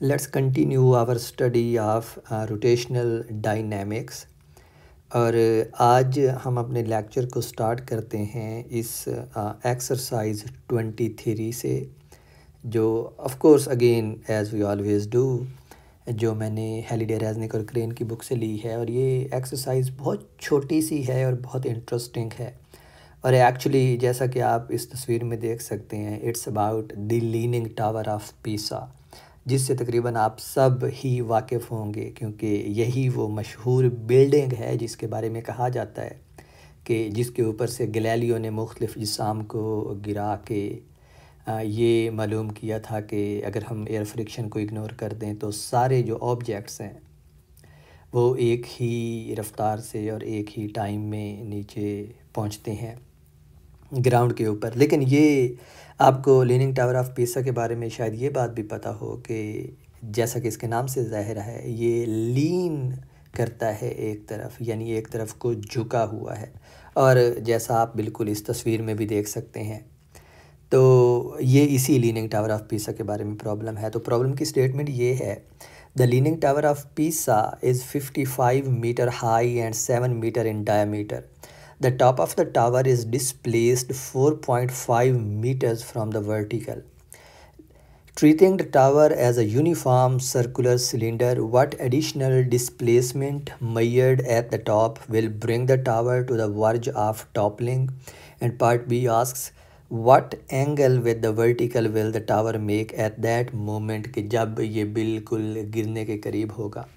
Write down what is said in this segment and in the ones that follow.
Let's continue our study of rotational dynamics। और आज हम अपने लेक्चर को स्टार्ट करते हैं इस एक्सरसाइज 23 से, जो of course again as we always do, जो मैंने हेलिडे रेज़निक और क्रेन की बुक से ली है। और ये एक्सरसाइज बहुत छोटी सी है और बहुत इंटरेस्टिंग है। और एक्चुअली जैसा कि आप इस तस्वीर में देख सकते हैं, it's about the leaning tower of पीसा, जिससे तकरीबन आप सब ही वाकिफ़ होंगे, क्योंकि यही वो मशहूर बिल्डिंग है जिसके बारे में कहा जाता है कि जिसके ऊपर से गैलीलियो ने मुख्तलिफ़ जिसाम को गिरा के ये मालूम किया था कि अगर हम एयर फ्रिक्शन को इग्नोर कर दें तो सारे जो ऑब्जेक्ट्स हैं वो एक ही रफ्तार से और एक ही टाइम में नीचे पहुंचते हैं ग्राउंड के ऊपर। लेकिन ये आपको लीनिंग टावर ऑफ पीसा के बारे में शायद ये बात भी पता हो कि जैसा कि इसके नाम से ज़ाहिर है, ये लीन करता है एक तरफ, यानी एक तरफ को झुका हुआ है। और जैसा आप बिल्कुल इस तस्वीर में भी देख सकते हैं, तो ये इसी लीनिंग टावर ऑफ पीसा के बारे में प्रॉब्लम है। तो प्रॉब्लम की स्टेटमेंट ये है, the leaning tower of Pisa is 55 metre high and 7 metre in diameter. The top of the tower is displaced 4.5 meters from the vertical. Treating the tower as a uniform circular cylinder, what additional displacement measured at the top will bring the tower to the verge of toppling? And part B asks, what angle with the vertical will the tower make at that moment कि जब ये बिल्कुल गिरने के करीब होगा।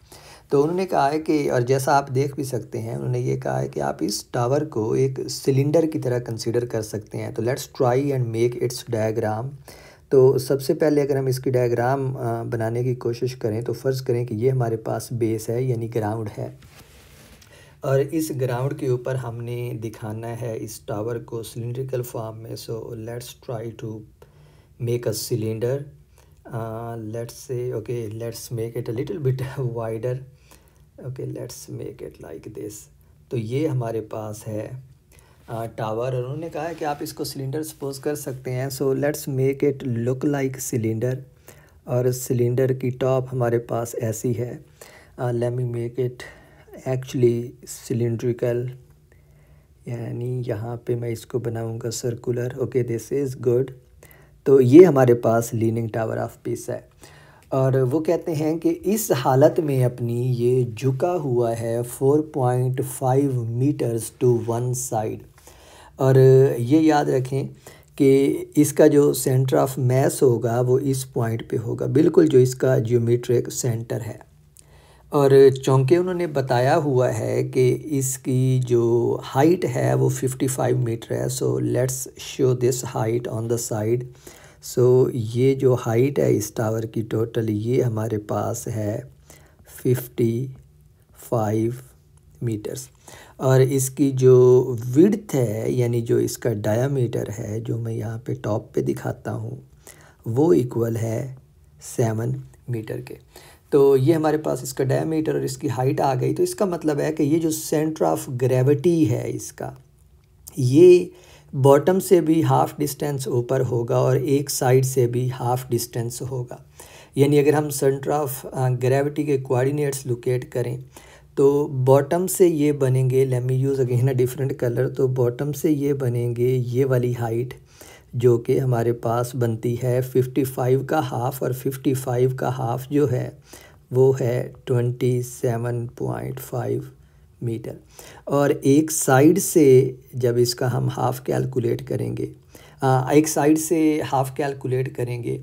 तो उन्होंने कहा है कि, और जैसा आप देख भी सकते हैं, उन्होंने ये कहा है कि आप इस टावर को एक सिलेंडर की तरह कंसीडर कर सकते हैं। तो let's try and make it's diagram. तो सबसे पहले अगर हम इसकी डायग्राम बनाने की कोशिश करें तो फ़र्ज़ करें कि ये हमारे पास बेस है, यानी ग्राउंड है, और इस ग्राउंड के ऊपर हमने दिखाना है इस टावर को सिलेंड्रिकल फॉर्म में। So let's try to make a cylinder. let's say, okay, let's make it a little bit wider. Okay, let's make it like this. तो ये हमारे पास है टावर, और उन्होंने कहा है कि आप इसको सिलेंडर सपोज कर सकते हैं। So let's make it look like cylinder, और सिलेंडर की टॉप हमारे पास ऐसी है। Let me make it actually cylindrical, यानी यहाँ पे मैं इसको बनाऊँगा circular. Okay, this is good. तो ये हमारे पास लीनिंग टावर ऑफ पीसा है, और वो कहते हैं कि इस हालत में अपनी ये झुका हुआ है 4.5 मीटर्स टू वन साइड। और ये याद रखें कि इसका जो सेंटर ऑफ मैस होगा वो इस पॉइंट पे होगा, बिल्कुल जो इसका ज्योमेट्रिक सेंटर है। और चूँकि उन्होंने बताया हुआ है कि इसकी जो हाइट है वो 55 मीटर है, so let's show this height on the side. So ये जो हाइट है इस टावर की टोटल, ये हमारे पास है 55 मीटर्स। और इसकी जो विड्थ है, यानी जो इसका डायामीटर है, जो मैं यहाँ पे टॉप पे दिखाता हूँ, वो इक्वल है 7 मीटर के। तो ये हमारे पास इसका डायमीटर और इसकी हाइट आ गई। तो इसका मतलब है कि ये जो सेंटर ऑफ ग्रेविटी है इसका, ये बॉटम से भी हाफ़ डिस्टेंस ऊपर होगा और एक साइड से भी हाफ़ डिस्टेंस होगा। यानी अगर हम सेंटर ऑफ ग्रेविटी के कोऑर्डिनेट्स लोकेट करें तो बॉटम से ये बनेंगे, late me use again a different colour. तो बॉटम से ये बनेंगे ये वाली हाइट, जो कि हमारे पास बनती है 55 का हाफ़, और 55 का हाफ़ जो है वो है 27.5 मीटर। और एक साइड से जब इसका हम हाफ़ कैलकुलेट करेंगे, एक साइड से हाफ़ कैलकुलेट करेंगे,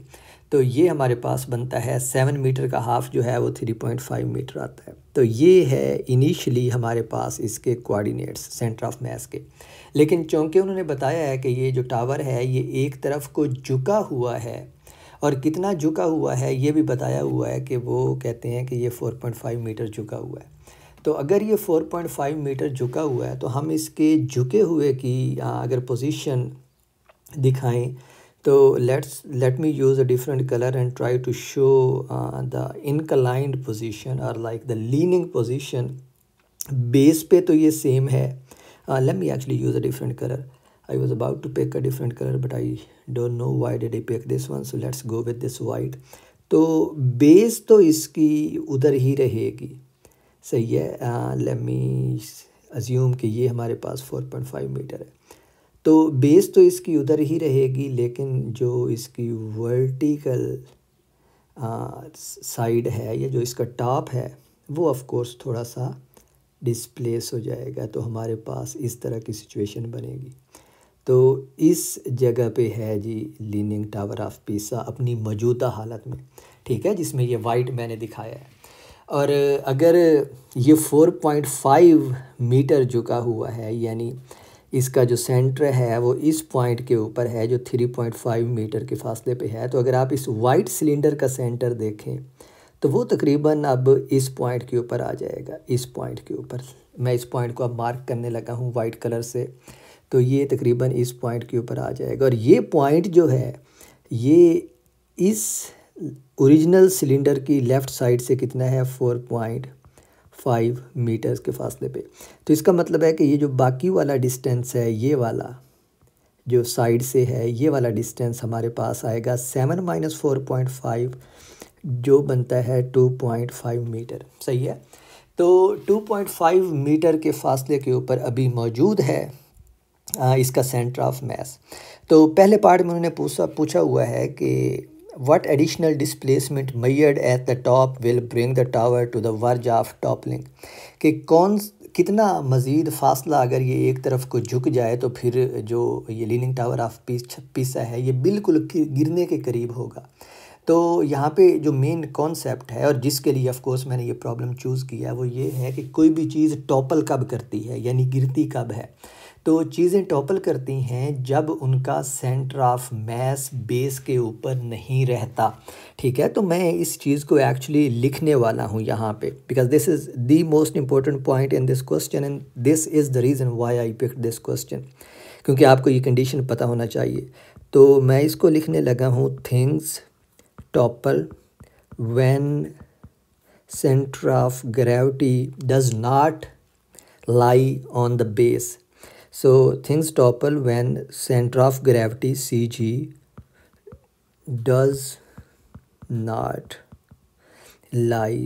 तो ये हमारे पास बनता है 7 मीटर का हाफ़ जो है वो 3.5 मीटर आता है। तो ये है इनिशियली हमारे पास इसके कोऑर्डिनेट्स सेंटर ऑफ मैस के। लेकिन चूँकि उन्होंने बताया है कि ये जो टावर है ये एक तरफ को झुका हुआ है, और कितना झुका हुआ है ये भी बताया हुआ है कि वो कहते हैं कि ये 4.5 मीटर झुका हुआ है। तो अगर ये 4.5 मीटर झुका हुआ है तो हम इसके झुके हुए की अगर पोजीशन दिखाएं तो let me use a different colour and try to show the inclined position और like the leaning position. Base पे तो ये सेम है। Let me actually use a different colour. I was about to pick a different color but I don't know why did I pick this one, so let's go with this white. तो base तो इसकी उधर ही रहेगी, सही है। Let मी assume कि ये हमारे पास 4.5 मीटर है, तो बेस तो इसकी उधर ही रहेगी, लेकिन जो इसकी वर्टिकल साइड है या जो इसका टॉप है वो ऑफ कोर्स थोड़ा सा डिस्प्लेस हो जाएगा। तो हमारे पास इस तरह की सिचुएशन बनेगी। तो इस जगह पे है जी लीनिंग टावर ऑफ पीसा अपनी मौजूदा हालत में, ठीक है, जिसमें ये वाइट मैंने दिखाया है। और अगर ये 4.5 मीटर झुका हुआ है, यानी इसका जो सेंटर है वो इस पॉइंट के ऊपर है जो 3.5 मीटर के फासले पे है। तो अगर आप इस वाइट सिलेंडर का सेंटर देखें तो वो तकरीबन अब इस पॉइंट के ऊपर आ जाएगा, इस पॉइंट के ऊपर। मैं इस पॉइंट को अब मार्क करने लगा हूँ वाइट कलर से, तो ये तकरीबन इस पॉइंट के ऊपर आ जाएगा। और ये पॉइंट जो है ये इस ओरिजिनल सिलेंडर की लेफ़्ट साइड से कितना है, 4.5 मीटर्स के फासले पे। तो इसका मतलब है कि ये जो बाकी वाला डिस्टेंस है, ये वाला जो साइड से है, ये वाला डिस्टेंस हमारे पास आएगा 7 - 4.5 जो बनता है 2.5 मीटर, सही है। तो 2.5 मीटर के फासले के ऊपर अभी मौजूद है इसका सेंटर ऑफ मास। तो पहले पार्ट में उन्होंने पूछा हुआ है कि what additional displacement measured at the top will bring the tower to the verge of toppling, कि कितना मज़ीद फासला अगर ये एक तरफ को झुक जाए तो फिर जो ये लीनिंग टावर ऑफ पीसा है ये बिल्कुल गिरने के करीब होगा। तो यहाँ पे जो मेन कॉन्सेप्ट है और जिसके लिए ऑफ कोर्स मैंने ये प्रॉब्लम चूज़ किया है वो ये है कि कोई भी चीज़ टॉपल कब करती है, यानी गिरती कब है। तो चीज़ें टॉपल करती हैं जब उनका सेंटर ऑफ मास बेस के ऊपर नहीं रहता, ठीक है। तो मैं इस चीज़ को एक्चुअली लिखने वाला हूँ यहाँ पे, because this is the most important point in this question and this is the reason why I picked this question, क्योंकि आपको ये कंडीशन पता होना चाहिए। तो मैं इसको लिखने लगा हूँ things topple when center of gravity does not lie on the base. So things topple when center of gravity CG does not lie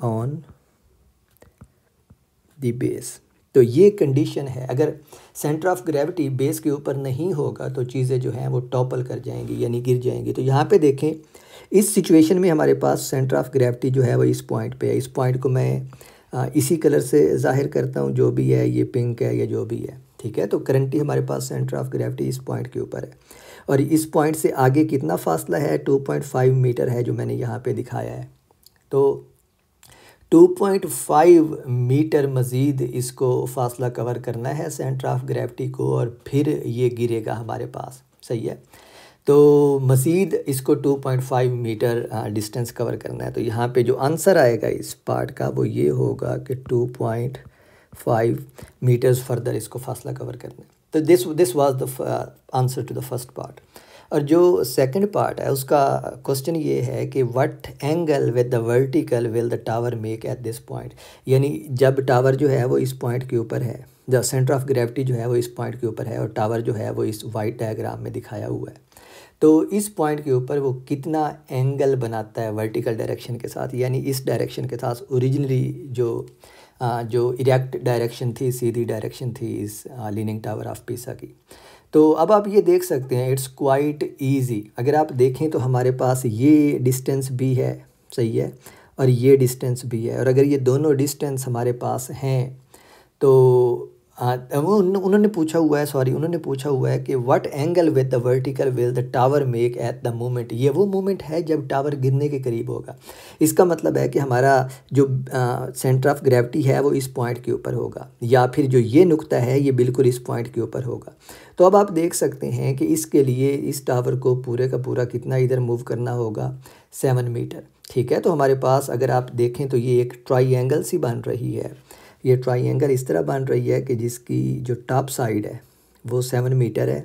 on the base. तो ये कंडीशन है, अगर सेंटर ऑफ ग्रेविटी बेस के ऊपर नहीं होगा तो चीज़ें जो हैं वो टॉपल कर जाएंगी, यानी गिर जाएंगी। तो यहाँ पे देखें इस सिचुएशन में हमारे पास सेंटर ऑफ ग्रेविटी जो है वो इस पॉइंट पे है। इस पॉइंट को मैं इसी कलर से जाहिर करता हूँ, जो भी है, ये पिंक है या जो भी है, ठीक है। तो करंटली हमारे पास सेंटर ऑफ ग्रेविटी इस पॉइंट के ऊपर है और इस पॉइंट से आगे कितना फासला है, 2.5 मीटर है जो मैंने यहाँ पे दिखाया है। तो 2.5 मीटर मज़ीद इसको फासला कवर करना है सेंटर ऑफ ग्रेविटी को और फिर ये गिरेगा हमारे पास, सही है। तो मज़ीद इसको 2.5 मीटर डिस्टेंस कवर करना है। तो यहाँ पे जो आंसर आएगा इस पार्ट का वो ये होगा कि 2.5 मीटर्स फर्दर इसको फासला कवर करना है। तो this was the answer to the first part. और जो सेकंड पार्ट है उसका क्वेश्चन ये है कि what angle with the vertical will the tower make at this point, यानी जब टावर जो है वो इस पॉइंट के ऊपर है, द सेंटर ऑफ ग्रेविटी जो है वो इस पॉइंट के ऊपर है और टावर जो है वो इस वाइट डायग्राम में दिखाया हुआ है। तो इस पॉइंट के ऊपर वो कितना एंगल बनाता है वर्टिकल डायरेक्शन के साथ, यानी इस डायरेक्शन के साथ ओरिजिनली जो इरेक्ट डायरेक्शन थी, सीधी डायरेक्शन थी इस लीनिंग टावर ऑफ पीसा की। तो अब आप ये देख सकते हैं इट्स क्वाइट इजी। अगर आप देखें तो हमारे पास ये डिस्टेंस भी है, सही है, और ये डिस्टेंस भी है। और अगर ये दोनों डिस्टेंस हमारे पास हैं तो उन्होंने पूछा हुआ है कि what angle with the vertical will the tower make at the moment. ये वो मोमेंट है जब टावर गिरने के करीब होगा। इसका मतलब है कि हमारा जो सेंटर ऑफ ग्रेविटी है वो इस पॉइंट के ऊपर होगा, या फिर जो ये नुक्ता है ये बिल्कुल इस पॉइंट के ऊपर होगा। तो अब आप देख सकते हैं कि इसके लिए इस टावर को पूरे का पूरा कितना इधर मूव करना होगा, 7 मीटर, ठीक है। तो हमारे पास अगर आप देखें तो ये एक ट्राइंगल सी बन रही है। ये ट्राइंगल इस तरह बन रही है कि जिसकी जो टॉप साइड है वो 7 मीटर है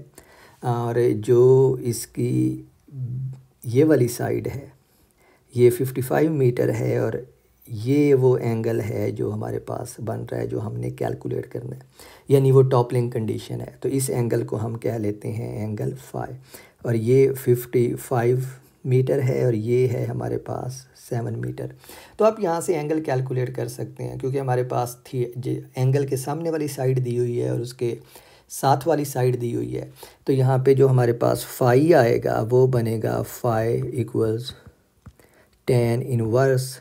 और जो इसकी ये वाली साइड है ये 55 मीटर है और ये वो एंगल है जो हमारे पास बन रहा है, जो हमने कैलकुलेट करना है, यानी वो टॉपलिंग कंडीशन है। तो इस एंगल को हम कह लेते हैं एंगल फाई और ये 55 मीटर है और ये है हमारे पास 7 मीटर। तो आप यहाँ से एंगल कैलकुलेट कर सकते हैं, क्योंकि हमारे पास थी एंगल के सामने वाली साइड दी हुई है और उसके साथ वाली साइड दी हुई है। तो यहाँ पे जो हमारे पास फाई आएगा वो बनेगा phi equals tan inverse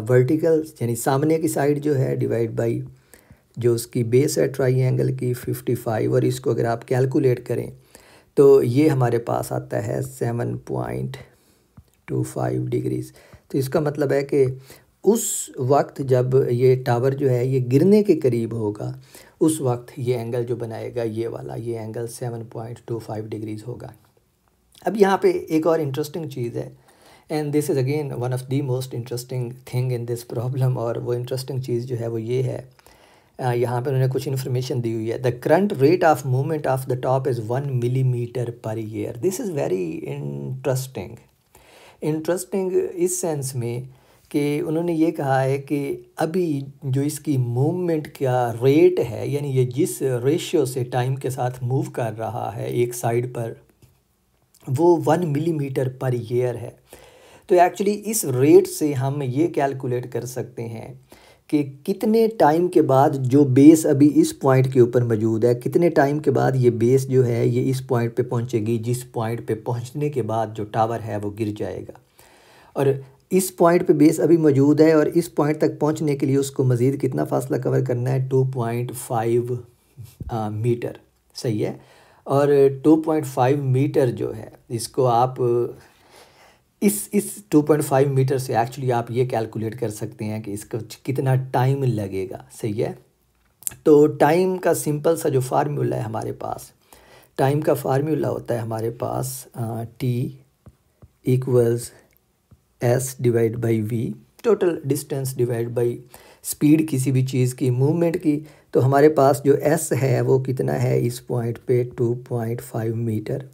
vertical यानी सामने की साइड जो है डिवाइड बाई जो उसकी बेस है ट्राइंगल की 55, और इसको अगर आप कैलकुलेट करें तो ये हमारे पास आता है 7.25 डिग्रीज़। तो इसका मतलब है कि उस वक्त जब ये टावर जो है ये गिरने के करीब होगा, उस वक्त ये एंगल जो बनाएगा ये वाला, ये एंगल 7.25 डिग्रीज़ होगा। अब यहाँ पे एक और इंटरेस्टिंग चीज़ है, and this is again one of the most interesting thing in this problem. और वो इंटरेस्टिंग चीज़ जो है वो ये है, यहाँ पे उन्होंने कुछ इन्फॉर्मेशन दी हुई है। The current rate of movement of the top is 1 millimetre per year. This is very interesting इस सेंस में कि उन्होंने ये कहा है कि अभी जो इसकी मूवमेंट का रेट है, यानी ये जिस रेशियो से टाइम के साथ मूव कर रहा है एक साइड पर, वो 1 मिलीमीटर पर ईयर है। तो एक्चुअली इस रेट से हम ये कैलकुलेट कर सकते हैं कि कितने टाइम के बाद जो बेस अभी इस पॉइंट के ऊपर मौजूद है, कितने टाइम के बाद ये बेस जो है ये इस पॉइंट पे पहुंचेगी, जिस पॉइंट पे पहुंचने के बाद जो टावर है वो गिर जाएगा। और इस पॉइंट पे बेस अभी मौजूद है और इस पॉइंट तक पहुंचने के लिए उसको मज़ीद कितना फासला कवर करना है, 2.5 मीटर। सही है। और 2.5 मीटर जो है इसको आप इस 2.5 मीटर से एक्चुअली आप ये कैलकुलेट कर सकते हैं कि इसको कितना टाइम लगेगा। सही है। तो टाइम का सिंपल सा जो फार्मूला है हमारे पास, टाइम का फार्मूला होता है हमारे पास T equals S divide by V, total distance divide by speed किसी भी चीज़ की, मूवमेंट की। तो हमारे पास जो एस है वो कितना है इस पॉइंट पे 2.5 मीटर,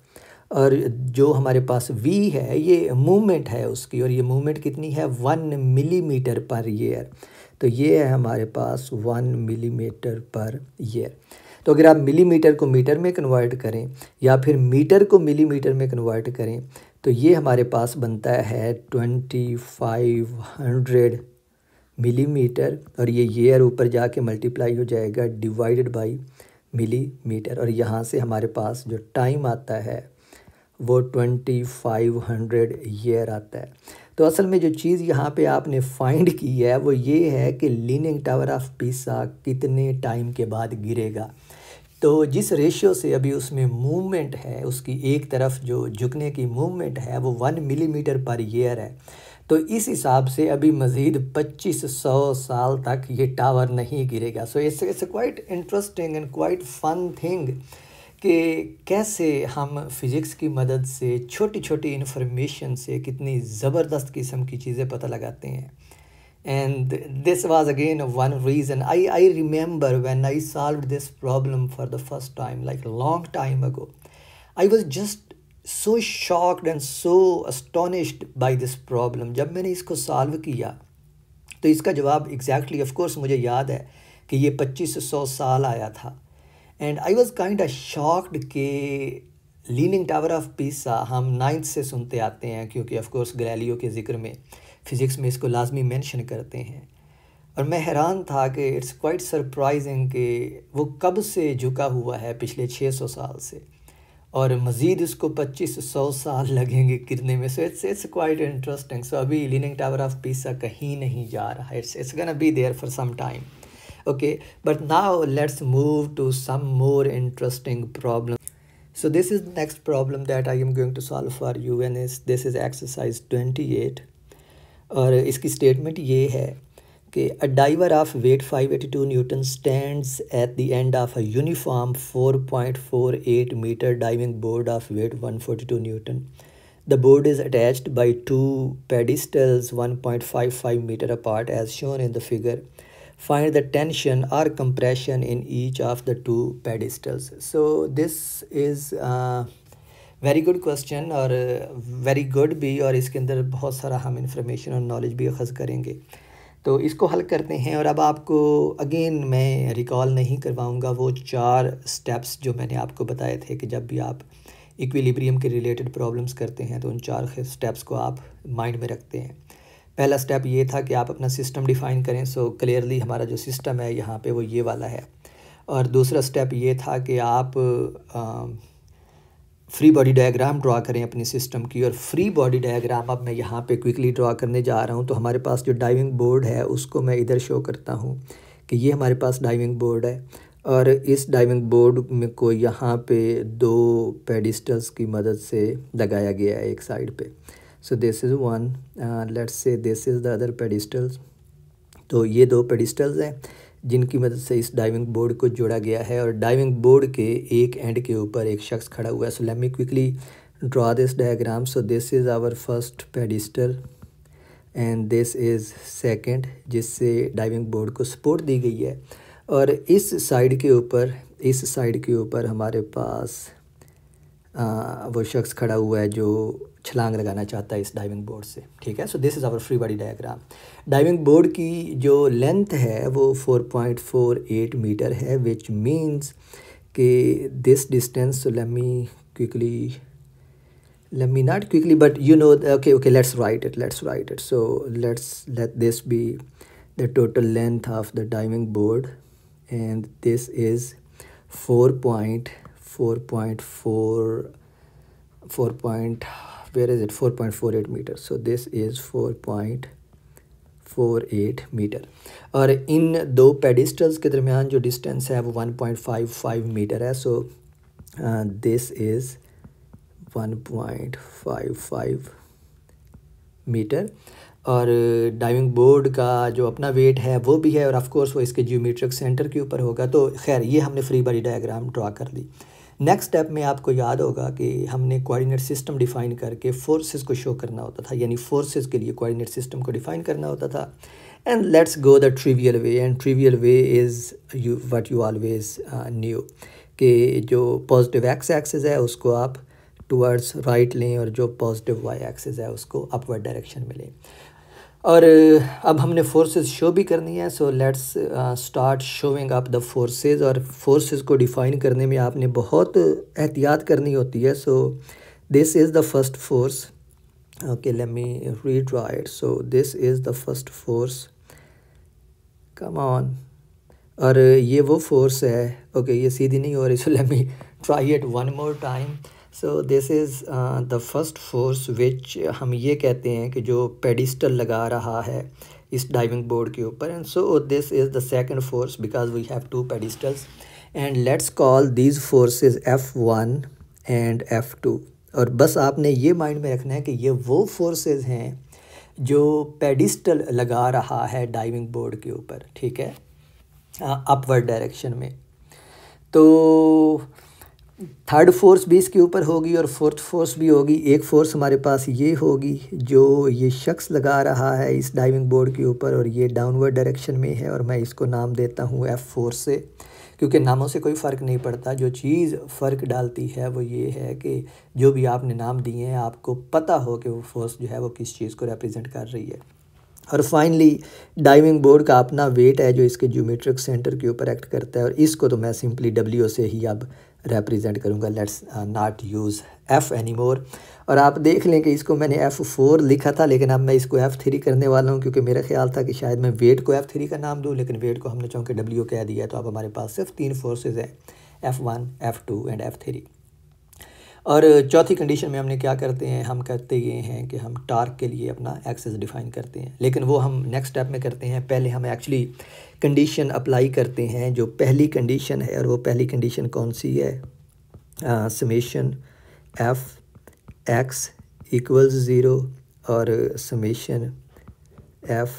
और जो हमारे पास वी है ये मूवमेंट है उसकी, और ये मूवमेंट कितनी है 1 मिलीमीटर पर ईयर। तो ये है हमारे पास 1 मिलीमीटर पर ईयर। तो अगर आप मिलीमीटर को मीटर में कन्वर्ट करें या फिर मीटर को मिलीमीटर में कन्वर्ट करें तो ये हमारे पास बनता है 2500 मिलीमीटर, और ये ईयर ऊपर जाके मल्टीप्लाई हो जाएगा डिवाइडेड बाई मिलीमीटर, और यहाँ से हमारे पास जो टाइम आता है वो 2500 ईयर आता है। तो असल में जो चीज़ यहाँ पे आपने फाइंड की है वो ये है कि लीनिंग टावर ऑफ पीसा कितने टाइम के बाद गिरेगा। तो जिस रेशियो से अभी उसमें मूवमेंट है, उसकी एक तरफ जो झुकने की मूवमेंट है वो 1 मिलीमीटर पर ईयर है, तो इस हिसाब से अभी मज़ीद 2500 साल तक ये टावर नहीं गिरेगा। So it's quite interesting and quite fun thing कि कैसे हम फ़िज़िक्स की मदद से छोटी छोटी इन्फॉर्मेशन से कितनी ज़बरदस्त किस्म की चीज़ें पता लगाते हैं। And this was again one reason. I remember when I solved this problem for the first time, like a long time ago, I was just so shocked and so astonished by this problem. जब मैंने इसको solve किया तो इसका जवाब exactly of course मुझे याद है कि ये 2500 साल आया था। And I was kind of shocked कि लीनिंग टावर ऑफ पीसा हम 9th से सुनते आते हैं, क्योंकि ऑफ कोर्स गैलीलियो के ज़िक्र में फ़िज़िक्स में इसको लाजमी मेंशन करते हैं। और मैं हैरान था कि इट्स क्वाइट सरप्राइजिंग कि वो कब से झुका हुआ है, पिछले 600 साल से, और मज़ीद उसको 2500 साल लगेंगे गिरने में। So it's quite interesting. So अभी लीनिंग टावर ऑफ पीसा कहीं नहीं जा रहा है, it's gonna be there for some time. Okay, but now let's move to some more interesting problem. So this is the next problem that I am going to solve for you, and this is exercise 28. और इसकी statement ये है कि a diver of weight 582 Newton stands at the end of a uniform 4.48 meter diving board of weight 142 Newton. The board is attached by two pedestals 1.55 meter apart as shown in the figure. Find the tension or compression in each of the two pedestals. So this is very good question और very good भी, और इसके अंदर बहुत सारा हम information और knowledge भी अखज़ करेंगे। तो इसको हल करते हैं। और अब आपको अगेन मैं रिकॉल नहीं करवाऊंगा वो 4 स्टेप्स जो मैंने आपको बताए थे कि जब भी आप इक्विलिब्रियम के रिलेटेड प्रॉब्लम्स करते हैं तो उन 4 स्टेप्स को आप माइंड में रखते हैं। पहला स्टेप ये था कि आप अपना सिस्टम डिफ़ाइन करें। सो क्लियरली हमारा जो सिस्टम है यहाँ पे वो ये वाला है। और दूसरा स्टेप ये था कि आप फ्री बॉडी डायग्राम ड्रा करें अपनी सिस्टम की। और फ्री बॉडी डायग्राम अब मैं यहाँ पे क्विकली ड्रा करने जा रहा हूँ। तो हमारे पास जो डाइविंग बोर्ड है उसको मैं इधर शो करता हूँ कि ये हमारे पास डाइविंग बोर्ड है और इस डाइविंग बोर्ड में को यहाँ पे 2 पेडिस्टल्स की मदद से लगाया गया है एक साइड पे। So this is one, let's say this is the other pedestals. तो ये 2 पेडिस्टल्स हैं जिनकी मदद से इस डाइविंग बोर्ड को जोड़ा गया है और डाइविंग बोर्ड के एक एंड के ऊपर एक शख्स खड़ा हुआ है। So let me quickly draw this diagram. So this is our first pedestal and this is second, जिससे डाइविंग बोर्ड को सपोर्ट दी गई है। और इस साइड के ऊपर हमारे पास वो शख्स खड़ा हुआ है जो छलांग लगाना चाहता है इस डाइविंग बोर्ड से। ठीक है, so this is our free body diagram. Diving board की जो लेंथ है वो 4.48 मीटर है, विच मीन्स कि this distance, let me not quickly, but you know, okay, let's write it. So let this be the total length of the diving board, and this is 4.48 meters. So this is 4.48 metre. और इन 2 पेडिस्टल्स के दरमियान जो distance है वो 1.55 metre है। So this is 1.55 metre. और diving board का जो अपना वेट है वो भी है और ऑफ कोर्स वो इसके जियोमेट्रिक सेंटर के ऊपर होगा। तो खैर ये हमने फ्री बॉडी डायग्राम ड्रा कर ली। नेक्स्ट स्टेप में आपको याद होगा कि हमने कोऑर्डिनेट सिस्टम डिफ़ाइन करके फोर्सेस को शो करना होता था, यानी फोर्सेस के लिए कोऑर्डिनेट सिस्टम को डिफ़ाइन करना होता था। And let's go the trivial way, and trivial way is what you always new कि जो पॉजिटिव एक्स एक्सिस है उसको आप टुवर्ड्स राइट लें और जो पॉजिटिव वाई एक्सिस है उसको अपवर्ड डायरेक्शन में लें। और अब हमने फोर्सेस शो भी करनी है। So let's start showing up the forces. और फोर्सेस को डिफ़ाइन करने में आपने बहुत एहतियात करनी होती है। So this is the first force. Okay, let me redraw it. So this is the first force, come on. और ये वो फोर्स है, ओके ये सीधी नहीं हो रही, सो let me try it one more time. So this is the first force which हम ये कहते हैं कि जो पेडिस्टल लगा रहा है इस डाइविंग बोर्ड के ऊपर। And so this is the second force because we have 2 pedestals. And let's call these forces F1 and F2। और बस आपने ये माइंड में रखना है कि ये वो फोर्सेस हैं जो पेडिस्टल लगा रहा है डाइविंग बोर्ड के ऊपर, ठीक है, अपवर्ड डायरेक्शन में। तो थर्ड फोर्स भी इसके ऊपर होगी और फोर्थ फोर्स भी होगी। एक फोर्स हमारे पास ये होगी जो ये शख्स लगा रहा है इस डाइविंग बोर्ड के ऊपर और ये डाउनवर्ड डायरेक्शन में है और मैं इसको नाम देता हूँ F4 से, क्योंकि नामों से कोई फ़र्क नहीं पड़ता। जो चीज़ फ़र्क डालती है वो ये है कि जो भी आपने नाम दिए हैं आपको पता हो कि वो फोर्स जो है वो किस चीज़ को रिप्रेजेंट कर रही है। और फाइनली डाइविंग बोर्ड का अपना वेट है जो इसके ज्योमेट्रिक सेंटर के ऊपर एक्ट करता है और इसको तो मैं सिंपली W से ही अब रिप्रेजेंट करूँगा। Let's not use F anymore. और आप देख लें कि इसको मैंने F4 लिखा था लेकिन अब मैं इसको F3 करने वाला हूँ, क्योंकि मेरा ख्याल था कि शायद मैं वेट को F3 का नाम दूँ, लेकिन वेट को हमने चूँकि W कह दिया तो अब हमारे पास सिर्फ 3 फोर्सेज हैं, F1, F2 एंड F3। और चौथी कंडीशन में हमने क्या करते हैं, हम कहते ये हैं कि हम टार्क के लिए अपना एक्सेस डिफ़ाइन करते हैं, लेकिन वो हम नेक्स्ट स्टेप में करते हैं। पहले हम एक्चुअली कंडीशन अप्लाई करते हैं जो पहली कंडीशन है, और वो पहली कंडीशन कौन सी है, समेशन एफ एक्स इक्वल्स 0 और समेशन एफ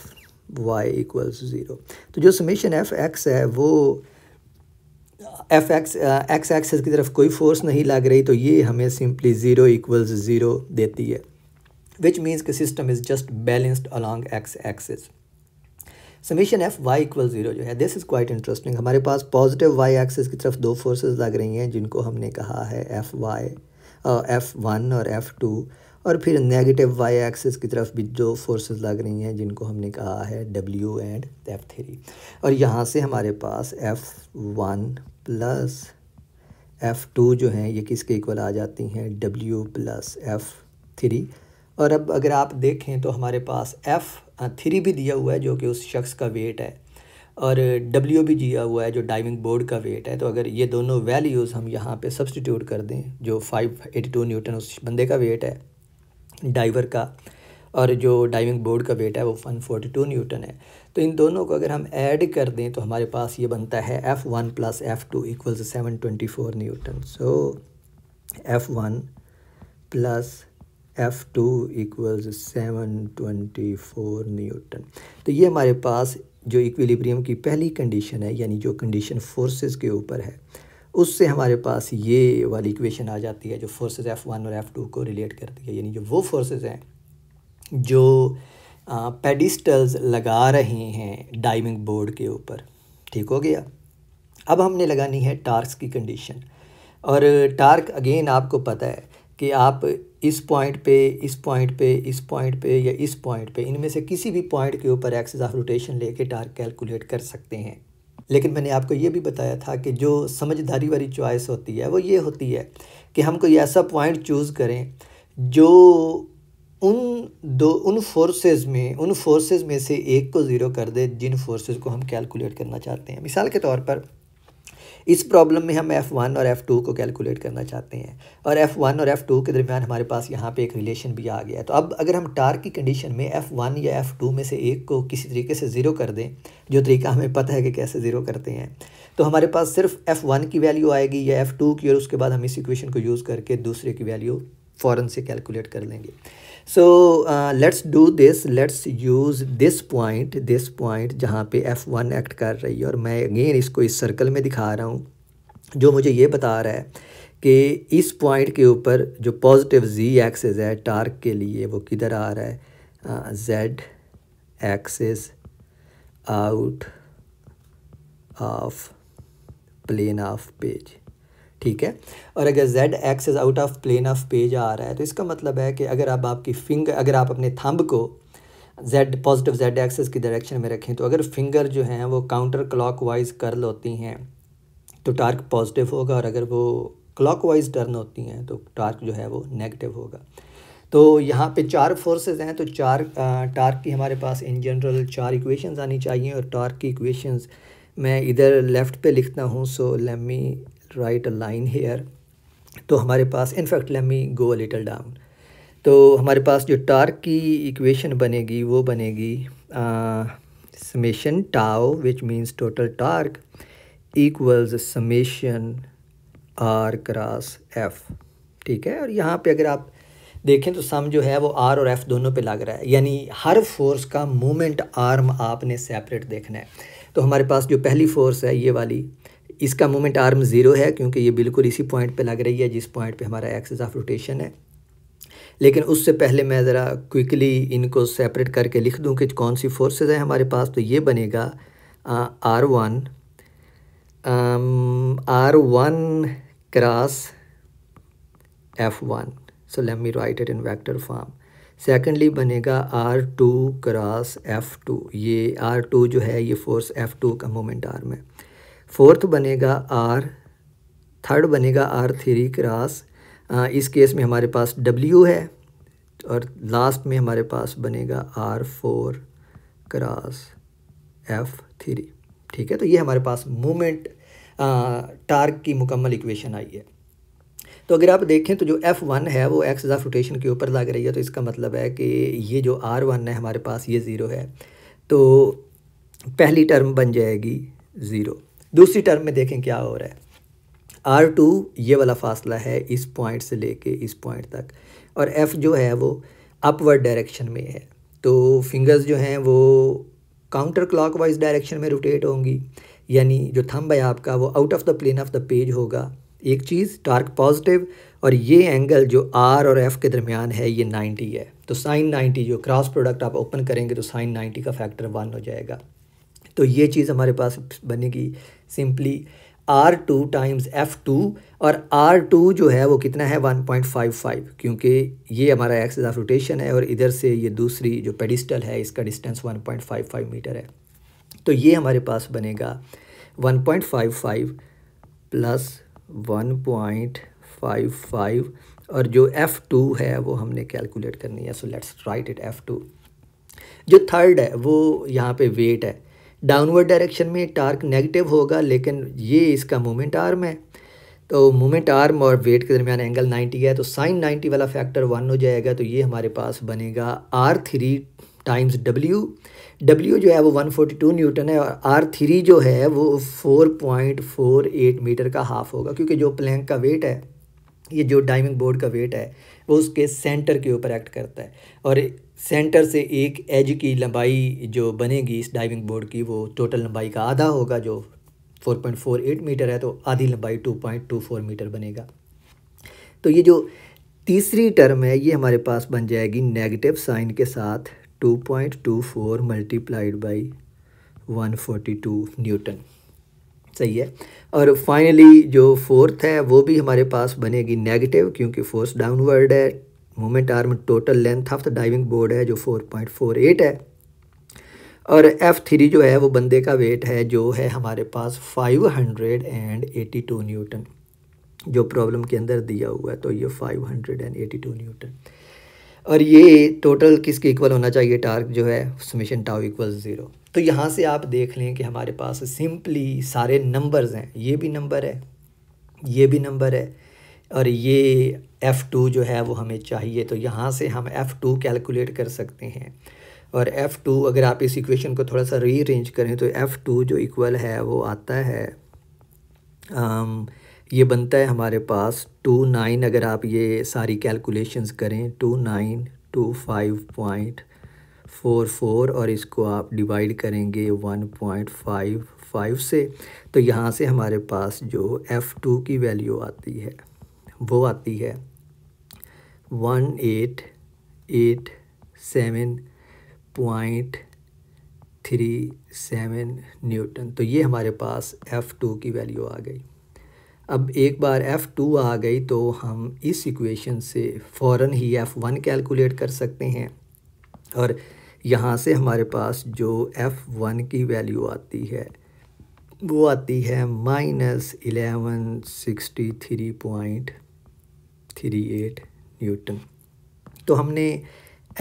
वाई इक्वल्स 0। तो जो समेशन एफ एक्स है वो एफ एक्स एक्सेस की तरफ कोई फोर्स नहीं लग रही, तो ये हमें सिंपली 0 इक्वल्स 0 देती है, विच मीन्स कि system is just balanced along X axis. Summation F Y equal 0 जो है, दिस इज़ क्वाइट इंटरेस्टिंग। हमारे पास पॉजिटिव वाई एक्सिस की तरफ 2 फोर्सेस लग रही हैं जिनको हमने कहा है F1 और F2, और फिर नेगेटिव वाई एक्सिस की तरफ भी 2 फोर्सेस लग रही हैं जिनको हमने कहा है W एंड F3। और यहाँ से हमारे पास F1 प्लस F2 जो हैं ये किसके इक्वल आ जाती हैं, W प्लस F3। और अब अगर आप देखें तो हमारे पास F3 भी दिया हुआ है जो कि उस शख्स का वेट है, और W भी दिया हुआ है जो डाइविंग बोर्ड का वेट है। तो अगर ये दोनों वैल्यूज़ हम यहाँ पे सब्स्टिट्यूट कर दें, जो 582 न्यूटन उस बंदे का वेट है डाइवर का, और जो डाइविंग बोर्ड का वेट है वो 142 न्यूटन है, तो इन दोनों को अगर हम ऐड कर दें तो हमारे पास ये बनता है F1 plus F2 equals 724 newton. So F1 plus F2 equals 724 newton. तो ये हमारे पास जो इक्विलिब्रियम की पहली कंडीशन है, यानी जो कंडीशन फोर्सेस के ऊपर है, उससे हमारे पास ये वाली इक्वेशन आ जाती है जो फोर्सेस F1 और F2 को रिलेट करती है। यानी जो वो फोर्सेस हैं जो पेडिस्टल्स लगा रहे हैं डाइविंग बोर्ड के ऊपर, ठीक हो गया। अब हमने लगानी है टार्क्स की कंडीशन, और टार्क अगेन आपको पता है कि आप इस पॉइंट पे, इस पॉइंट पे, इस पॉइंट पे या इस पॉइंट पे, इनमें से किसी भी पॉइंट के ऊपर एक्सिस ऑफ रोटेशन लेके टार्क कैलकुलेट कर सकते हैं। लेकिन मैंने आपको ये भी बताया था कि जो समझदारी वाली चॉइस होती है वो ये होती है कि हम कोई ऐसा पॉइंट चूज़ करें जो उन फोर्सेस में से एक को ज़ीरो कर दे जिन फोर्सेस को हम कैलकुलेट करना चाहते हैं। मिसाल के तौर पर इस प्रॉब्लम में हम F1 और F2 को कैलकुलेट करना चाहते हैं, और F1 और F2 के दरमियान हमारे पास यहाँ पे एक रिलेशन भी आ गया है। तो अब अगर हम टार्क की कंडीशन में F1 या F2 में से एक को किसी तरीके से ज़ीरो कर दें, जो तरीका हमें पता है कि कैसे ज़ीरो करते हैं, तो हमारे पास सिर्फ F1 की वैल्यू आएगी या F2 की, और उसके बाद हम इस इक्वेशन को यूज़ करके दूसरे की वैल्यू फ़ौरन से कैलकुलेट कर लेंगे। So let's do this, let's use this point जहाँ पे F1 एक्ट कर रही है, और मैं अगेन इसको इस सर्कल में दिखा रहा हूँ जो मुझे ये बता रहा है कि इस पॉइंट के ऊपर जो पॉजिटिव Z एक्सिस है टार्क के लिए वो किधर आ रहा है, Z axis out of plane of page, ठीक है। और अगर Z axis out of plane of page आ रहा है तो इसका मतलब है कि अगर आप अपने थंब को पॉजिटिव Z एक्सिस की डायरेक्शन में रखें, तो अगर फिंगर जो हैं वो काउंटर क्लॉकवाइज कर्ल होती हैं तो टार्क पॉजिटिव होगा, और अगर वो क्लॉकवाइज टर्न होती हैं तो टार्क जो है वो नेगेटिव होगा। तो यहाँ पे चार फोर्सेस हैं, तो टार्क की हमारे पास इन जनरल चार इक्वेशंस आनी चाहिए, और टार्क की इक्वेशंस मैं इधर लेफ़्ट पे लिखता हूँ। So let me write a line here. तो हमारे पास in fact let me go a little down. तो हमारे पास जो टार्क की इक्वेशन बनेगी वो बनेगी summation tau which means total torque equals summation R cross F, ठीक है। और यहाँ पे अगर आप देखें तो सम जो है वो आर और एफ दोनों पे लग रहा है, यानी हर फोर्स का मोमेंट आर्म आपने सेपरेट देखना है। तो हमारे पास जो पहली फोर्स है ये वाली, इसका मोमेंट आर्म ज़ीरो है क्योंकि ये बिल्कुल इसी पॉइंट पे लग रही है जिस पॉइंट पे हमारा एक्सिस ऑफ रोटेशन है। लेकिन उससे पहले मैं ज़रा क्विकली इनको सेपरेट करके लिख दूँ कि कौन सी फोर्सेस हैं हमारे पास। तो ये बनेगा R1 cross F1, so let me right it in vector form. Secondly बनेगा R2 क्रॉस F2, ये R2 जो है ये फोर्स F2 का मोमेंट आर्म है। थर्ड बनेगा R3 क्रॉस, इस केस में हमारे पास W है, और लास्ट में हमारे पास बनेगा R4 क्रॉस F3, ठीक है। तो ये हमारे पास मोमेंट टार्क की मुकम्मल इक्वेशन आई है। तो अगर आप देखें तो जो F1 है वो एक्सिस ऑफ रोटेशन के ऊपर लग रही है, तो इसका मतलब है कि ये जो R1 है हमारे पास ये ज़ीरो है, तो पहली टर्म बन जाएगी ज़ीरो। दूसरी टर्म में देखें क्या हो रहा है, R2 ये वाला फासला है इस पॉइंट से लेके इस पॉइंट तक, और F जो है वो अपवर्ड डायरेक्शन में है, तो फिंगर्स जो हैं वो काउंटर क्लॉकवाइज डायरेक्शन में रोटेट होंगी, यानी जो थंब है आपका वो out of the plane of the page होगा। एक चीज़ टार्क पॉजिटिव, और ये एंगल जो R और F के दरमियान है ये 90 है, तो साइन 90 जो क्रॉस प्रोडक्ट आप ओपन करेंगे तो साइन 90 का फैक्टर 1 हो जाएगा। तो ये चीज़ हमारे पास बनेगी सिंपली R2 टाइम्स F2, और R2 जो है वो कितना है 1.55, क्योंकि ये हमारा एक्सिस ऑफ रोटेशन है और इधर से ये दूसरी जो पेडिस्टल है इसका डिस्टेंस 1.55 मीटर है। तो ये हमारे पास बनेगा 1.55 प्लस 1.55 और जो F2 है वो हमने कैलकुलेट करनी है। So let's write it F2। जो थर्ड है वो यहाँ पे वेट है। डाउनवर्ड डायरेक्शन में टार्क नेगेटिव होगा, लेकिन ये इसका मोमेंट आर्म है, तो मोमेंट आर्म और वेट के दरमियान एंगल 90 है, तो साइन 90 वाला फैक्टर 1 हो जाएगा। तो ये हमारे पास बनेगा R3 टाइम्स W। W जो है वो 142 न्यूटन है और R3 जो है वो 4.48 मीटर का हाफ होगा, क्योंकि जो प्लैंक का वेट है, ये जो डाइविंग बोर्ड का वेट है, वो उसके सेंटर के ऊपर एक्ट करता है। और सेंटर से एक एज की लंबाई जो बनेगी इस डाइविंग बोर्ड की, वो टोटल लंबाई का आधा होगा, जो 4.48 मीटर है, तो आधी लंबाई 2.24 मीटर बनेगा। तो ये जो तीसरी टर्म है ये हमारे पास बन जाएगी नेगेटिव साइन के साथ 2.24 मल्टीप्लाइड बाई 142 न्यूटन। सही है। और फाइनली जो फोर्थ है वो भी हमारे पास बनेगी नेगेटिव, क्योंकि फोर्स डाउनवर्ड है। Moment arm total length of the diving board है जो 4.48 है, और F3 जो है वो बंदे का वेट है जो है हमारे पास 582 न्यूटन, जो प्रॉब्लम के अंदर दिया हुआ है। तो ये 582 न्यूटन, और ये टोटल किसके इक्वल होना चाहिए, टार्क जो है समेशन टाउ इक्वल 0। तो यहाँ से आप देख लें कि हमारे पास सिंपली सारे नंबर्स हैं, ये भी नंबर है, ये भी नंबर है, और ये F2 जो है वो हमें चाहिए। तो यहाँ से हम F2 कैलकुलेट कर सकते हैं। और F2 अगर आप इस इक्वेशन को थोड़ा सा रीअरेंज करें तो F2 जो इक्वल है वो आता है, ये बनता है हमारे पास 29। अगर आप ये सारी कैलकुलेशंस करें 2925.44 और इसको आप डिवाइड करेंगे 1.55 से, तो यहाँ से हमारे पास जो F2 की वैल्यू आती है वो आती है 1887.37 न्यूटन। तो ये हमारे पास F2 की वैल्यू आ गई। अब एक बार F2 आ गई तो हम इस इक्वेशन से फ़ौरन ही F1 कैलकुलेट कर सकते हैं, और यहाँ से हमारे पास जो F1 की वैल्यू आती है वो आती है -1163.38 न्यूटन। तो हमने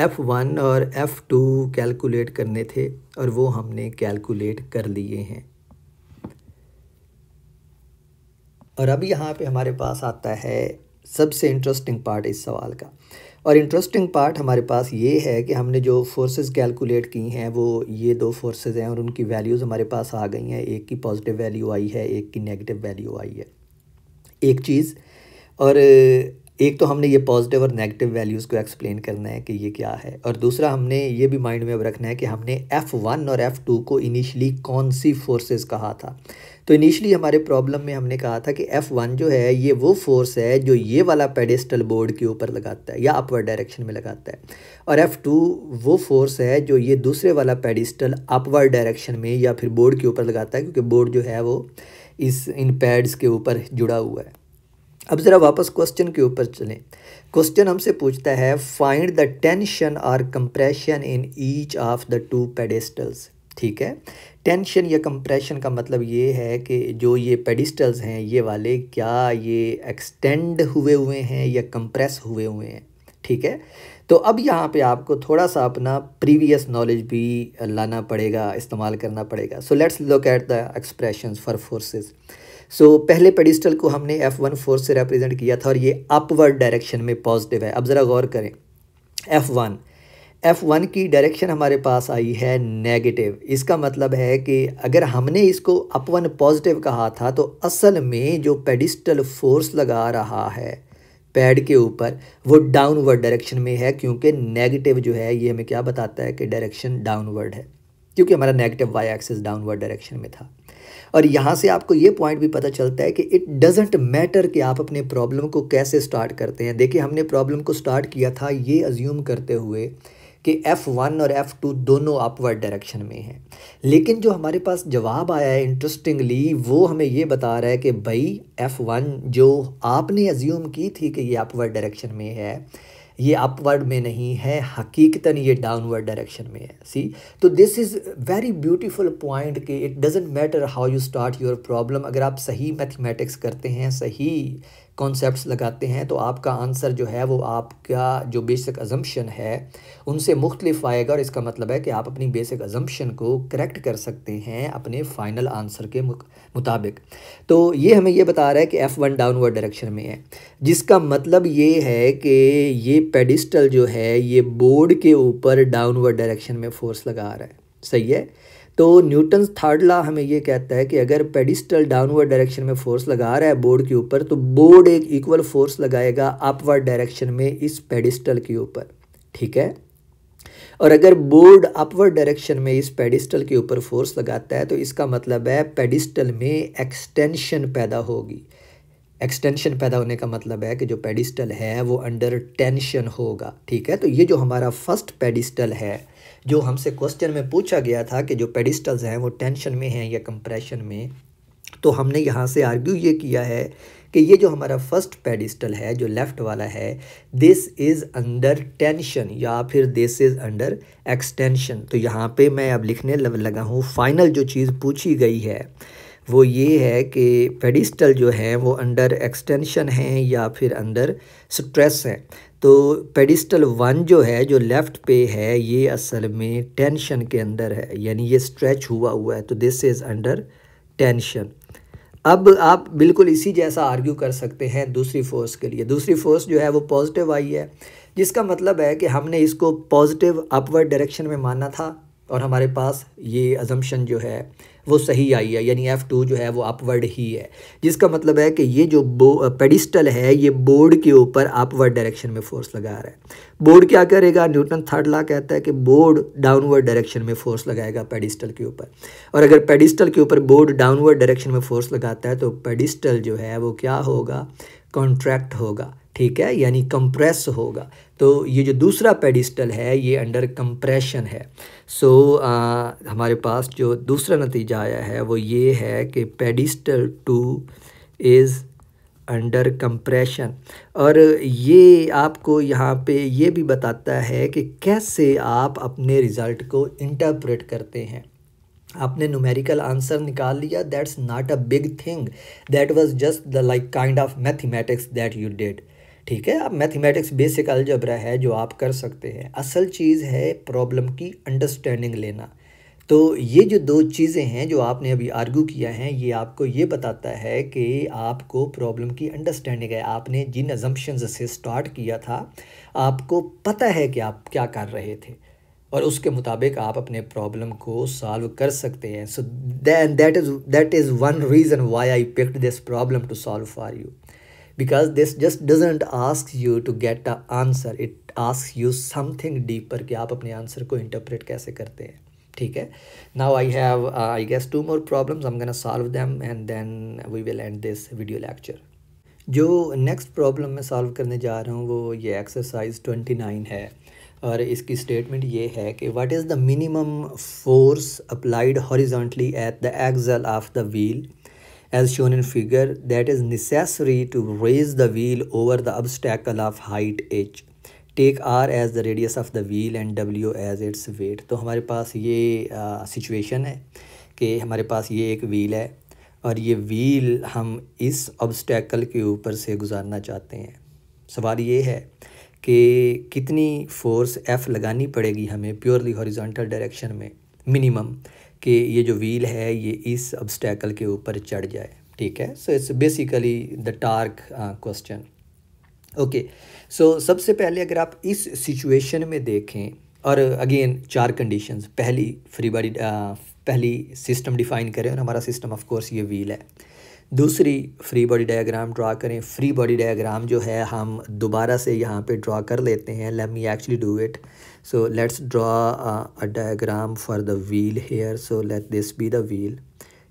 F1 और F2 कैलकुलेट करने थे और वो हमने कैलकुलेट कर लिए हैं। और अब यहाँ पे हमारे पास आता है सबसे इंटरेस्टिंग पार्ट इस सवाल का, और इंटरेस्टिंग पार्ट हमारे पास ये है कि हमने जो फोर्सेस कैलकुलेट की हैं वो ये दो फोर्सेस हैं और उनकी वैल्यूज़ हमारे पास आ गई हैं। एक की पॉजिटिव वैल्यू आई है, एक की नेगेटिव वैल्यू आई है, एक चीज़। और एक तो हमने ये पॉजिटिव और नेगेटिव वैल्यूज़ को एक्सप्लेन करना है कि ये क्या है, और दूसरा हमने ये भी माइंड में अब रखना है कि हमने F1 और F2 को इनिशियली कौन सी फोर्सेस कहा था। तो इनिशियली हमारे प्रॉब्लम में हमने कहा था कि F1 जो है ये वो फोर्स है जो ये वाला पेडेस्टल बोर्ड के ऊपर लगाता है या अपवर्ड डायरेक्शन में लगाता है, और F2 वो फोर्स है जो ये दूसरे वाला पेडेस्टल अपवर्ड डायरेक्शन में या फिर बोर्ड के ऊपर लगाता है, क्योंकि बोर्ड जो है वो इन पैड्स के ऊपर जुड़ा हुआ है। अब ज़रा वापस क्वेश्चन के ऊपर चलें। क्वेश्चन हमसे पूछता है फाइंड द टेंशन और compression in each of the two pedestals. ठीक है, टेंशन या कंप्रेशन का मतलब ये है कि जो ये पेडिस्टल्स हैं ये वाले, क्या ये एक्सटेंड हुए हैं या कंप्रेस हुए हैं। ठीक है, तो अब यहाँ पे आपको थोड़ा सा अपना प्रीवियस नॉलेज भी लाना पड़ेगा, इस्तेमाल करना पड़ेगा। So let's look at the expressions for forces. So पहले पेडिस्टल को हमने F1 फोर्स से रिप्रेजेंट किया था और ये अपवर्ड डायरेक्शन में पॉजिटिव है। अब ज़रा गौर करें, F1 की डायरेक्शन हमारे पास आई है नेगेटिव। इसका मतलब है कि अगर हमने इसको अप1 पॉजिटिव कहा था तो असल में जो पेडिस्टल फोर्स लगा रहा है पैड के ऊपर वो डाउनवर्ड डायरेक्शन में है, क्योंकि नेगेटिव जो है ये हमें क्या बताता है कि डायरेक्शन डाउनवर्ड है, क्योंकि हमारा negative Y axis downward direction में था। और यहाँ से आपको ये पॉइंट भी पता चलता है कि इट डजेंट मैटर कि आप अपने प्रॉब्लम को कैसे स्टार्ट करते हैं। देखिए, हमने प्रॉब्लम को स्टार्ट किया था ये अज्यूम करते हुए कि F1 और F2 दोनों अपवर्ड डायरेक्शन में हैं, लेकिन जो हमारे पास जवाब आया है इंटरेस्टिंगली वो हमें ये बता रहा है कि भाई F1 जो आपने अज्यूम की थी कि ये अपवर्ड डायरेक्शन में है, ये अपवर्ड में नहीं है, हकीकतन ये डाउनवर्ड डायरेक्शन में है। सी, तो this is very beautiful point कि it doesn't matter how you start your problem, अगर आप सही मैथमेटिक्स करते हैं, सही कॉन्सेप्ट्स लगाते हैं, तो आपका आंसर जो है वो आपका जो बेसिक अजम्पशन है उनसे मुख्तलिफ आएगा, और इसका मतलब है कि आप अपनी बेसिक अजम्पशन को करेक्ट कर सकते हैं अपने फाइनल आंसर के मुताबिक। तो ये हमें ये बता रहा है कि F1 डाउनवर्ड डायरेक्शन में है, जिसका मतलब ये है कि ये पेडिस्टल जो है ये बोर्ड के ऊपर डाउनवर्ड डायरेक्शन में फोर्स लगा रहा है। सही है। तो न्यूटन्स थर्ड लॉ हमें ये कहता है कि अगर पेडिस्टल डाउनवर्ड डायरेक्शन में फोर्स लगा रहा है बोर्ड के ऊपर, तो बोर्ड एक इक्वल फोर्स लगाएगा अपवर्ड डायरेक्शन में इस पेडिस्टल के ऊपर। ठीक है। और अगर बोर्ड अपवर्ड डायरेक्शन में इस पेडिस्टल के ऊपर फोर्स लगाता है, तो इसका मतलब है पेडिस्टल में एक्सटेंशन पैदा होगी। एक्सटेंशन पैदा होने का मतलब है कि जो पेडिस्टल है वो अंडर टेंशन होगा। ठीक है। तो ये जो हमारा फर्स्ट पेडिस्टल है, जो हमसे क्वेश्चन में पूछा गया था कि जो पेडिस्टल्स हैं वो टेंशन में हैं या कंप्रेशन में, तो हमने यहाँ से आर्ग्यू ये किया है कि ये जो हमारा फर्स्ट पेडिस्टल है जो लेफ़्ट वाला है, दिस इज़ अंडर टेंशन या फिर दिस इज़ अंडर एक्सटेंशन। तो यहाँ पे मैं अब लिखने लगा हूँ, फाइनल जो चीज़ पूछी गई है वो ये है कि पेडिस्टल जो है वो अंडर एक्सटेंशन है या फिर अंडर स्ट्रेस है। तो पेडिस्टल 1 जो है जो लेफ़्ट पे है ये असल में टेंशन के अंदर है, यानी ये स्ट्रेच हुआ है, तो दिस इज़ अंडर टेंशन। अब आप बिल्कुल इसी जैसा आर्ग्यू कर सकते हैं दूसरी फोर्स के लिए। दूसरी फोर्स जो है वो पॉजिटिव आई है, जिसका मतलब है कि हमने इसको पॉजिटिव अपवर्ड डायरेक्शन में माना था और हमारे पास ये अजम्पशन जो है वो सही आई है, यानी F2 जो है वो अपवर्ड ही है, जिसका मतलब है कि ये जो पेडिस्टल है ये बोर्ड के ऊपर अपवर्ड डायरेक्शन में फोर्स लगा रहा है। बोर्ड क्या करेगा? न्यूटन थर्ड लॉ कहता है कि बोर्ड डाउनवर्ड डायरेक्शन में फोर्स लगाएगा पेडिस्टल के ऊपर, और अगर पेडिस्टल के ऊपर बोर्ड डाउनवर्ड डायरेक्शन में फोर्स लगाता है तो पेडिस्टल जो है वो क्या होगा? कॉन्ट्रैक्ट होगा। ठीक है, यानी कंप्रेस होगा। तो ये जो दूसरा पेडिस्टल है ये अंडर कंप्रेशन है। सो हमारे पास जो दूसरा नतीजा आया है वो ये है कि पेडिस्टल 2 इज़ अंडर कंप्रेशन। और ये आपको यहाँ पे ये भी बताता है कि कैसे आप अपने रिज़ल्ट को इंटरप्रेट करते हैं। आपने न्यूमेरिकल आंसर निकाल लिया, that's not a big thing, that was just the like kind of mathematics that you did. ठीक है, अब मैथमेटिक्स बेसिक अलजेब्रा है जो आप कर सकते हैं। असल चीज़ है प्रॉब्लम की अंडरस्टैंडिंग लेना। तो ये जो दो चीज़ें हैं जो आपने अभी आर्ग्यू किया है, ये आपको ये बताता है कि आपको प्रॉब्लम की अंडरस्टैंडिंग है। आपने जिन अजम्पशंस से स्टार्ट किया था आपको पता है कि आप क्या कर रहे थे, और उसके मुताबिक आप अपने प्रॉब्लम को सॉल्व कर सकते हैं। So that is one reason why I picked this problem to solve for you, because this just doesn't ask you to get the answer, it asks you something deeper कि आप अपने answer को interpret कैसे करते हैं। ठीक है, now I have I guess 2 more problems, I'm gonna solve them and then we will end this video lecture। जो नेक्स्ट प्रॉब्लम मैं सॉल्व करने जा रहा हूँ वो ये एक्सरसाइज 29 है, और इसकी स्टेटमेंट ये है कि what is the minimum force applied horizontally at the axle of the wheel as shown in figure that is necessary to raise the wheel over the obstacle of height h, take r as the radius of the wheel and w as its weight। तो हमारे पास ये situation है कि हमारे पास ये एक wheel है और ये व्हील हम इस ऑब्स्टैकल के ऊपर से गुजारना चाहते हैं। सवाल ये है कि कितनी फोर्स F लगानी पड़ेगी हमें प्योरली हॉरिजॉन्टल डायरेक्शन में मिनिमम, कि ये जो व्हील है ये इस ऑब्स्टैकल के ऊपर चढ़ जाए। ठीक है, so it's basically the torque question. Okay, so सबसे पहले अगर आप इस सिचुएशन में देखें, और अगेन 4 कंडीशंस, पहली सिस्टम डिफाइन करें, और हमारा सिस्टम ऑफ कोर्स ये व्हील है। दूसरी फ्री बॉडी डायग्राम ड्रा करें। फ्री बॉडी डायग्राम जो है हम दोबारा से यहाँ पे ड्रा कर लेते हैं। Late me actually do it. So let's draw a diagram for the wheel here. So let this be the wheel.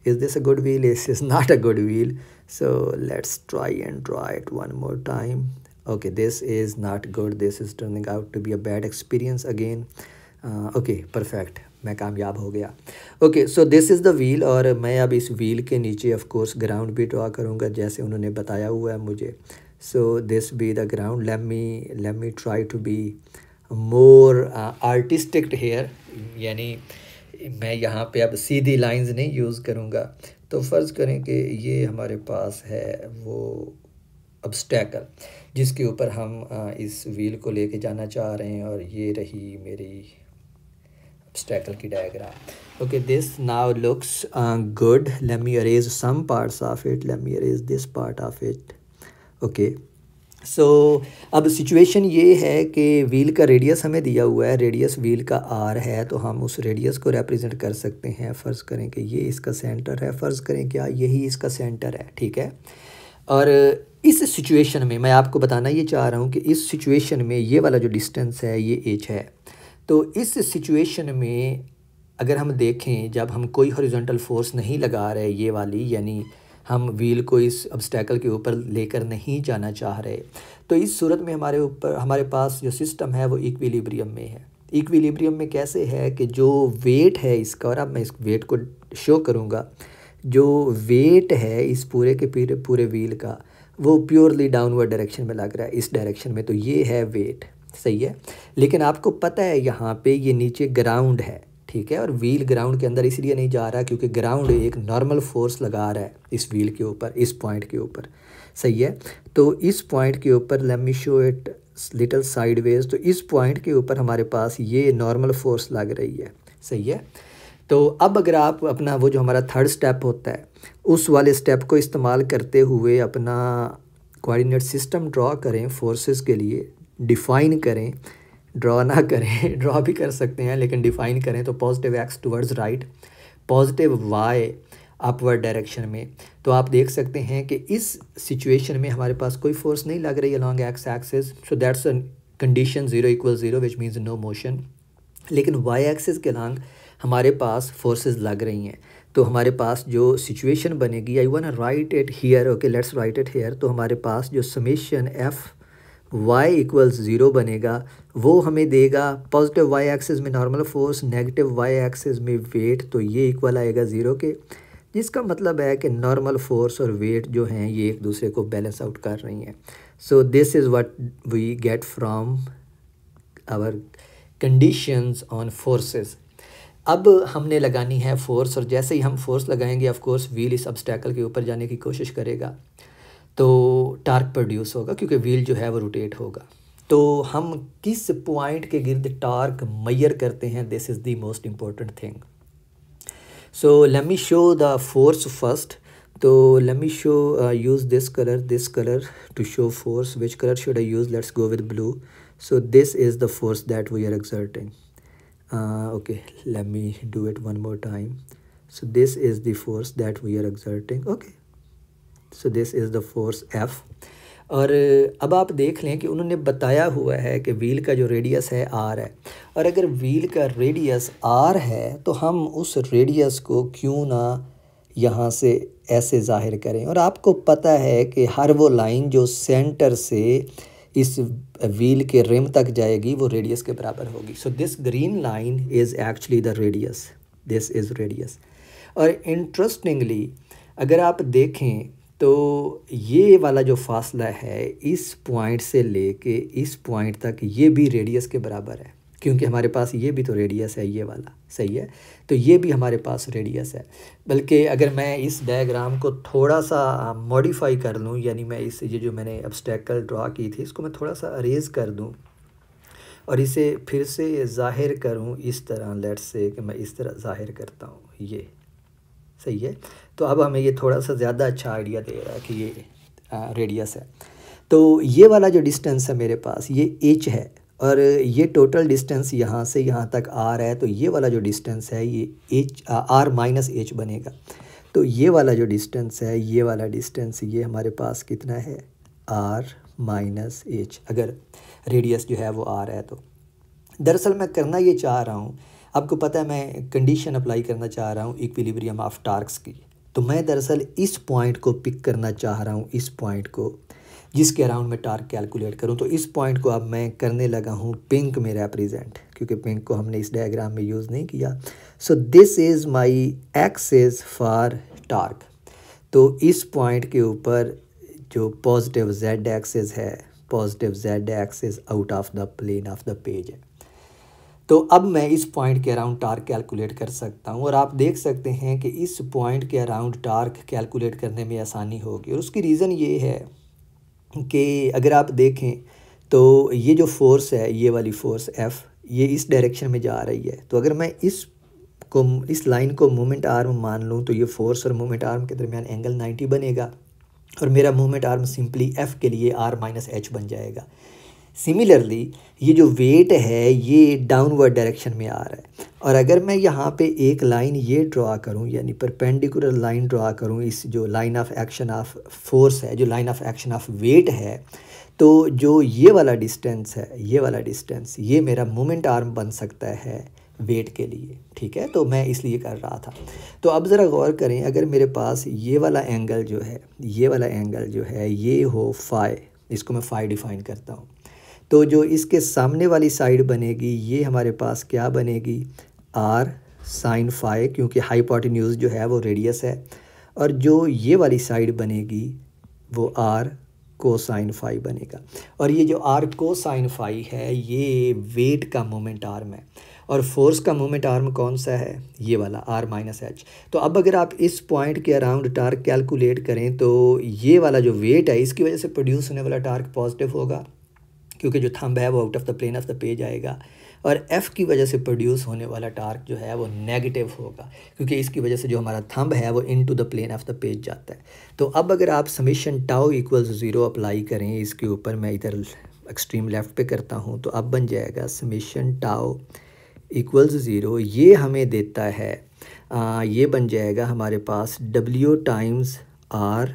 Is this a good wheel? This is not a good wheel. So let's try and draw it one more time. Okay, this is not good. This is turning out to be a bad experience again. Okay, perfect. मैं कामयाब हो गया। Okay, so this is the wheel, और मैं अब इस wheel के नीचे ऑफ कोर्स ग्राउंड भी ड्रा करूँगा जैसे उन्होंने बताया हुआ है मुझे। So this be the ground. Let me try to be more artistic here. यानी मैं यहाँ पे अब सीधी लाइंस नहीं यूज़ करूँगा। तो फ़र्ज़ करें कि ये हमारे पास है वो ऑब्स्टैकल जिसके ऊपर हम इस व्हील को लेके जाना चाह रहे हैं, और ये रही मेरी ऑब्स्टैकल की diagram. Okay, this now looks good. Let me arrange some parts of it. Let me arrange this part of it. Okay, so अब सिचुएशन ये है कि व्हील का रेडियस हमें दिया हुआ है, रेडियस व्हील का आर है, तो हम उस रेडियस को रिप्रेजेंट कर सकते हैं। फ़र्ज़ करें कि ये इसका सेंटर है, फ़र्ज़ करें क्या यही इसका सेंटर है, ठीक है। और इस सिचुएशन में मैं आपको बताना ये चाह रहा हूँ कि इस सिचुएशन में ये वाला जो डिस्टेंस है ये एच है। तो इस सिचुएशन में अगर हम देखें, जब हम कोई हॉरिजॉन्टल फोर्स नहीं लगा रहे ये वाली, यानी हम व्हील को इस ऑब्स्टैकल के ऊपर लेकर नहीं जाना चाह रहे, तो इस सूरत में हमारे पास जो सिस्टम है वो इक्विलिब्रियम में है। इक्विलिब्रियम में कैसे है कि जो वेट है इसका, और अब मैं इस वेट को शो करूँगा, जो वेट है इस पूरे के पूरे व्हील का वो प्योरली डाउनवर्ड डायरेक्शन में लग रहा है, इस डायरेक्शन में, तो ये है वेट, सही है। लेकिन आपको पता है यहाँ पे ये नीचे ग्राउंड है, ठीक है, और व्हील ग्राउंड के अंदर इसलिए नहीं जा रहा क्योंकि ग्राउंड एक नॉर्मल फोर्स लगा रहा है इस व्हील के ऊपर, इस पॉइंट के ऊपर, सही है। तो इस पॉइंट के ऊपर late me show it little sideways, तो इस पॉइंट के ऊपर हमारे पास ये नॉर्मल फोर्स लग रही है, सही है। तो अब अगर आप अपना वो जो हमारा थर्ड स्टेप होता है उस वाले स्टेप को इस्तेमाल करते हुए अपना कोऑर्डिनेट सिस्टम ड्रॉ करें फोर्सेस के लिए, डिफ़ाइन करें, ड्रॉ ना करें, ड्रॉ भी कर सकते हैं लेकिन डिफ़ाइन करें, तो positive X towards right, positive Y upward direction में। तो आप देख सकते हैं कि इस सिचुएशन में हमारे पास कोई फोर्स नहीं लग रही along X axis, so that's a condition 0 = 0 which means no motion. लेकिन वाई एक्सिस के अलॉन्ग हमारे पास फोर्सेस लग रही हैं, तो हमारे पास जो सिचुएशन बनेगी, I want to write it here, okay let's write it here. तो हमारे पास जो समेशन एफ y = 0 बनेगा वो हमें देगा पॉजिटिव वाई एक्सिस में normal force, negative Y axis में वेट, तो ये इक्वल आएगा 0 के, जिसका मतलब है कि नॉर्मल फोर्स और वेट जो हैं ये एक दूसरे को बैलेंस आउट कर रही हैं। So this is what we get from our conditions on forces. अब हमने लगानी है फोर्स, और जैसे ही हम फोर्स लगाएंगे ऑफ कोर्स व्हील इस ऑब्स्टैकल के ऊपर जाने की कोशिश करेगा, तो टार्क प्रोड्यूस होगा क्योंकि व्हील जो है वो रोटेट होगा। तो हम किस पॉइंट के गिर्द टार्क मेजर करते हैं, this is the most important thing. So let me show the force first. तो let me show use this colour to show force. Which colour should I use? Let's go with blue. So this is the force that we are exerting. Okay, let me do it one more time. So this is the force that we are exerting. Okay, so this is the force F. और अब आप देख लें कि उन्होंने बताया हुआ है कि व्हील का जो रेडियस है R है, और अगर व्हील का रेडियस R है तो हम उस रेडियस को क्यों ना यहाँ से ऐसे ज़ाहिर करें। और आपको पता है कि हर वो लाइन जो सेंटर से इस व्हील के रिम तक जाएगी वो रेडियस के बराबर होगी। So this green line is actually the radius, this is radius. और इंटरेस्टिंगली अगर आप देखें तो ये वाला जो फासला है इस पॉइंट से लेके इस पॉइंट तक ये भी रेडियस के बराबर है, क्योंकि हमारे पास ये भी तो रेडियस है, ये वाला, सही है। तो ये भी हमारे पास रेडियस है। बल्कि अगर मैं इस डायग्राम को थोड़ा सा मॉडिफाई कर लूँ, यानी मैं इस ये जो मैंने ऑब्स्टैकल ड्रॉ की थी इसको मैं थोड़ा सा अरेज कर दूँ और इसे फिर से ज़ाहिर करूँ इस तरह, लेट्स से कि मैं इस तरह ज़ाहिर करता हूँ, ये सही है। तो अब हमें ये थोड़ा सा ज़्यादा अच्छा आइडिया दे रहा है कि ये रेडियस है। तो ये वाला जो डिस्टेंस है मेरे पास ये h है, और ये टोटल डिस्टेंस यहाँ से यहाँ तक r है, तो ये वाला जो डिस्टेंस है ये r - h बनेगा। तो ये वाला जो डिस्टेंस है, ये वाला डिस्टेंस, ये हमारे पास कितना है r - h, अगर रेडियस जो है वो r है। तो दरअसल मैं करना ये चाह रहा हूँ, आपको पता है मैं कंडीशन अप्लाई करना चाह रहा हूँ इक्विलिब्रियम ऑफ टार्क्स की। तो मैं दरअसल इस पॉइंट को पिक करना चाह रहा हूँ, इस पॉइंट को जिसके अराउंड मैं टार्क कैलकुलेट करूँ। तो इस पॉइंट को अब मैं करने लगा हूँ पिंक में रिप्रेजेंट, क्योंकि पिंक को हमने इस डायग्राम में यूज़ नहीं किया। So this is my axis for torque. तो इस पॉइंट के ऊपर जो पॉजिटिव जेड एक्सिस है, positive Z axis out of the plane of the page है। तो अब मैं इस पॉइंट के अराउंड टार्क कैलकुलेट कर सकता हूँ और आप देख सकते हैं कि इस पॉइंट के अराउंड टार्क कैलकुलेट करने में आसानी होगी। और उसकी रीज़न ये है कि अगर आप देखें तो ये जो फोर्स है, ये वाली फोर्स F, ये इस डायरेक्शन में जा रही है। तो अगर मैं इस लाइन को मोमेंट आर्म मान लूँ तो ये फोर्स और मोमेंट आर्म के दरमियान एंगल 90 बनेगा और मेरा मोमेंट आर्म सिंपली F के लिए R माइनस H बन जाएगा। सिमिलरली ये जो वेट है ये डाउनवर्ड डायरेक्शन में आ रहा है और अगर मैं यहाँ पे एक लाइन ये ड्रा करूँ, यानी परपेंडिकुलर लाइन ड्रा करूँ, इस जो line of action of force है, जो line of action of weight है, तो जो ये वाला डिस्टेंस है, ये वाला डिस्टेंस, ये मेरा मोमेंट आर्म बन सकता है वेट के लिए। ठीक है, तो मैं इसलिए कर रहा था। तो अब ज़रा गौर करें, अगर मेरे पास ये वाला एंगल जो है, ये वाला एंगल जो है ये हो फाई, इसको मैं फाई डिफ़ाइन करता हूँ, तो जो इसके सामने वाली साइड बनेगी ये हमारे पास क्या बनेगी, आर साइन फाई, क्योंकि हाइपोटेन्यूज जो है वो रेडियस है, और जो ये वाली साइड बनेगी वो आर कोसाइन फाई बनेगा। और ये जो आर कोसाइन फाई है ये वेट का मोमेंट आर्म है और फोर्स का मोमेंट आर्म कौन सा है, ये वाला आर माइनस एच। तो अब अगर आप इस पॉइंट के अराउंड टार्क कैलकुलेट करें तो ये वाला जो वेट है इसकी वजह से प्रोड्यूस होने वाला टार्क पॉजिटिव होगा, क्योंकि जो थंब है वो out of the plane of the page आएगा, और एफ़ की वजह से प्रोड्यूस होने वाला टार्क जो है वो नेगेटिव होगा, क्योंकि इसकी वजह से जो हमारा थंब है वो into the plane of the page जाता है। तो अब अगर आप समेशन टाउ इक्वल्स 0 अप्लाई करें इसके ऊपर, मैं इधर एक्सट्रीम लेफ़्ट पे करता हूँ, तो अब बन जाएगा समेशन टाउ इक्वल्स 0, ये हमें देता है ये बन जाएगा हमारे पास W times R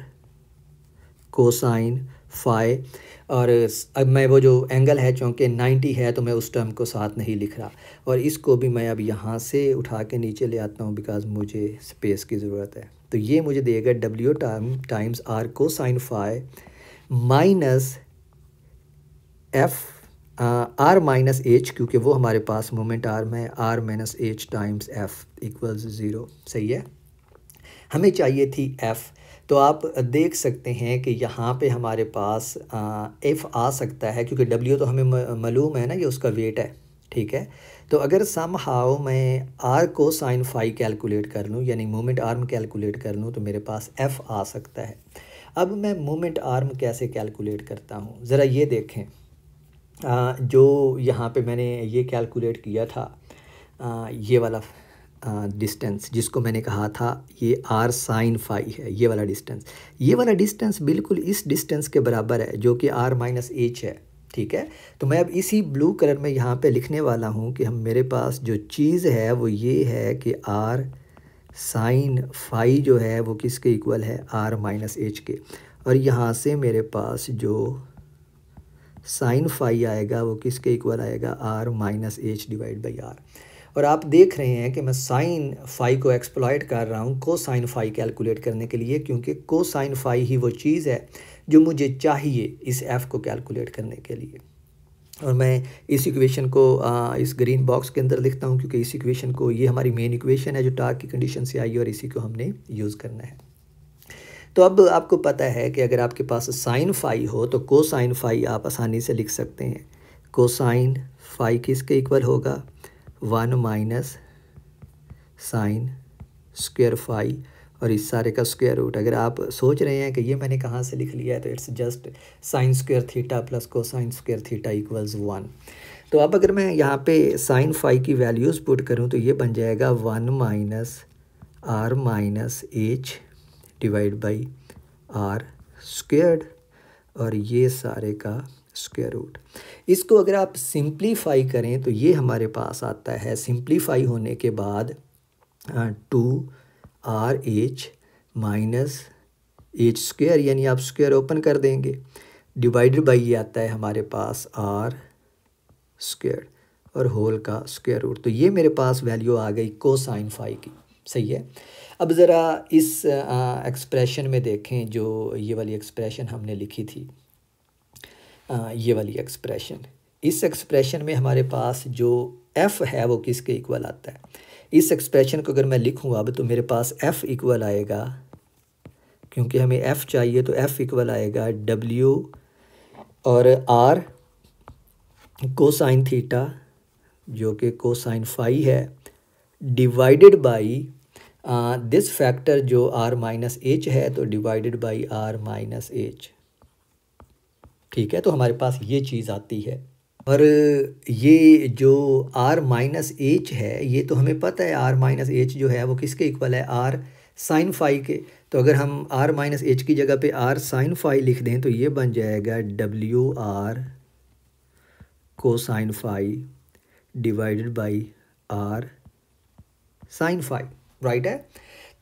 cosine phi. और अब मैं वो जो एंगल है चूँकि 90 है तो मैं उस टर्म को साथ नहीं लिख रहा, और इसको भी मैं अब यहाँ से उठा के नीचे ले आता हूँ बिकॉज मुझे स्पेस की ज़रूरत है। तो ये मुझे देगा W times R cosine phi minus F R minus H, क्योंकि वो हमारे पास मोमेंट आर्म है, R minus H times F equals 0। सही है, हमें चाहिए थी F। तो आप देख सकते हैं कि यहाँ पे हमारे पास F आ सकता है, क्योंकि W तो हमें मालूम है ना, ये उसका वेट है। ठीक है, तो अगर समहाउ मैं R को साइन फाई कैलकुलेट कर लूँ, यानी मोमेंट आर्म कैलकुलेट कर लूँ, तो मेरे पास F आ सकता है। अब मैं मोमेंट आर्म कैसे कैलकुलेट करता हूँ, ज़रा ये देखें। जो यहाँ पे मैंने ये कैलकुलेट किया था, ये वाला डिस्टेंस जिसको मैंने कहा था ये R साइन फाई है, ये वाला डिस्टेंस बिल्कुल इस डिस्टेंस के बराबर है जो कि R माइनस H है। ठीक है, तो मैं अब इसी ब्लू कलर में यहाँ पे लिखने वाला हूँ कि हम मेरे पास जो चीज़ है वो ये है कि R साइन फाई जो है वो किसके इक्वल है, R माइनस H के, और यहाँ से मेरे पास जो साइन फाई आएगा वो किसके इक्वल आएगा, R minus H divide by R। और आप देख रहे हैं कि मैं साइन फाई को एक्सप्लॉइट कर रहा हूँ कोसाइन फाई कैलकुलेट करने के लिए, क्योंकि कोसाइन फाई ही वो चीज़ है जो मुझे चाहिए इस एफ़ को कैलकुलेट करने के लिए। और मैं इस इक्वेशन को इस ग्रीन बॉक्स के अंदर लिखता हूँ, क्योंकि इस इक्वेशन को, ये हमारी मेन इक्वेशन है जो टार्क की कंडीशन से आई और इसी को हमने यूज़ करना है। तो अब आपको पता है कि अगर आपके पास साइन फाई हो तो कोसाइन फाई आप आसानी से लिख सकते हैं। कोसाइन फाई किसके इक्वल होगा, 1 माइनस साइन स्क्वायर फाई, और इस सारे का स्क्वायर रूट। अगर आप सोच रहे हैं कि ये मैंने कहाँ से लिख लिया है, तो it's just sine square theta plus cosine square theta equals 1। तो अब अगर मैं यहाँ पे साइन फाई की वैल्यूज़ पुट करूँ तो ये बन जाएगा 1 minus R minus H divide by R squared, और ये सारे का स्क्वायर रूट। इसको अगर आप सिंप्लीफाई करें तो ये हमारे पास आता है, सिंप्लीफाई होने के बाद 2RH माइनस H स्क्वायर, यानी आप स्क्वायर ओपन कर देंगे, डिवाइडेड बाई ये आता है हमारे पास R स्क्वायर और होल का स्क्वायर रूट। तो ये मेरे पास वैल्यू आ गई कोसाइन फाई की। सही है, अब ज़रा इस एक्सप्रेशन में देखें, जो ये वाली एक्सप्रेशन हमने लिखी थी, ये वाली एक्सप्रेशन, इस एक्सप्रेशन में हमारे पास जो F है वो किसके इक्वल आता है। इस एक्सप्रेशन को अगर मैं लिखूँ अब, तो मेरे पास F इक्वल आएगा क्योंकि हमें F चाहिए तो F इक्वल आएगा W और R कोसाइन थीटा जो कि कोसाइन फाई है डिवाइडेड बाई दिस फैक्टर जो R माइनस एच है तो divided by R minus H. ठीक है, तो हमारे पास ये चीज़ आती है। और ये जो R माइनस एच है ये तो हमें पता है R माइनस एच जो है वो किसके इक्वल है, R साइन फाई के। तो अगर हम R माइनस एच की जगह पे R साइन फाई लिख दें तो ये बन जाएगा WR cosine phi divided by R sine phi, right है।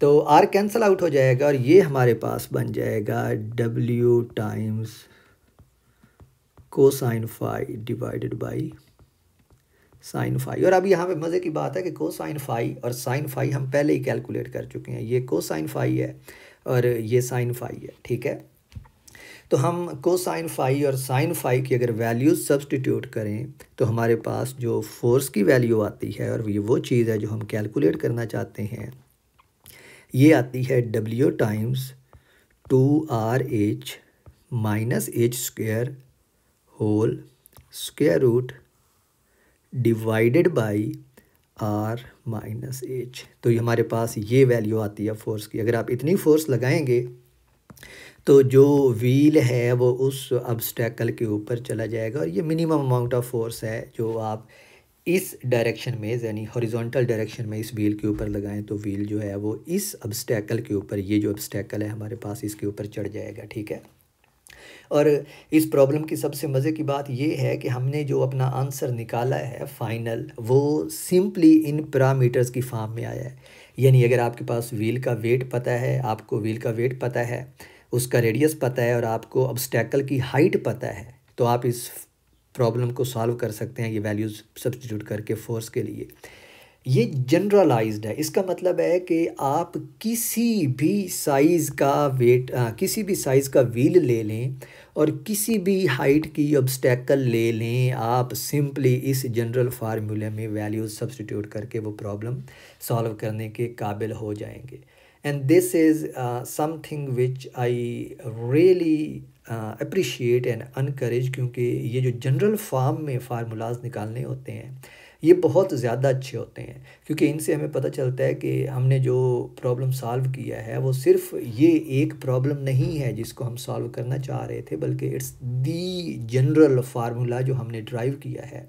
तो R कैंसल आउट हो जाएगा और ये हमारे पास बन जाएगा W times cosine phi divided by sine phi. और अब यहाँ पे मज़े की बात है कि कोसाइन फाई और साइन फाई हम पहले ही कैलकुलेट कर चुके हैं। ये कोसाइन फाई है और ये साइन फाई है। ठीक है, तो हम कोसाइन फाई और साइन फाई की अगर वैल्यूज सब्सटीट्यूट करें तो हमारे पास जो फोर्स की वैल्यू आती है और ये वो चीज़ है जो हम कैलकुलेट करना चाहते हैं, ये आती है W times 2RH minus H square whole square root divided by R minus H. तो ये हमारे पास ये वैल्यू आती है फोर्स की। अगर आप इतनी फोर्स लगाएंगे तो जो व्हील है वो उस ऑब्स्टेकल के ऊपर चला जाएगा और ये मिनिमम अमाउंट ऑफ फोर्स है जो आप इस डायरेक्शन में यानी हॉरिजॉन्टल डायरेक्शन में इस व्हील के ऊपर लगाएं तो व्हील जो है वो इस ऑब्स्टेकल के ऊपर, ये जो ऑब्स्टेकल है हमारे पास, इसके ऊपर चढ़ जाएगा। ठीक है, और इस प्रॉब्लम की सबसे मज़े की बात ये है कि हमने जो अपना आंसर निकाला है फाइनल वो सिंपली इन पैरामीटर्स की फॉर्म में आया है। यानी अगर आपके पास व्हील का वेट पता है, आपको व्हील का वेट पता है, उसका रेडियस पता है और आपको ऑब्स्टेकल की हाइट पता है तो आप इस प्रॉब्लम को सॉल्व कर सकते हैं ये वैल्यूज़ सब्स्टिट्यूट करके फोर्स के लिए। ये जनरलाइज्ड है, इसका मतलब है कि आप किसी भी साइज़ का वेट किसी भी साइज़ का व्हील ले लें और किसी भी हाइट की ऑब्स्टेकल ले लें, आप सिंपली इस जनरल फार्मूले में वैल्यूज़ सब्स्टिट्यूट करके वो प्रॉब्लम सॉल्व करने के काबिल हो जाएंगे। And this is something which I really appreciate and encourage, क्योंकि ये जो जनरल फॉर्म में फार्मूलाज निकालने होते हैं ये बहुत ज़्यादा अच्छे होते हैं, क्योंकि इनसे हमें पता चलता है कि हमने जो प्रॉब्लम सॉल्व किया है वो सिर्फ ये एक प्रॉब्लम नहीं है जिसको हम सॉल्व करना चाह रहे थे, बल्कि इट्स दी जनरल फार्मूला जो हमने ड्राइव किया है।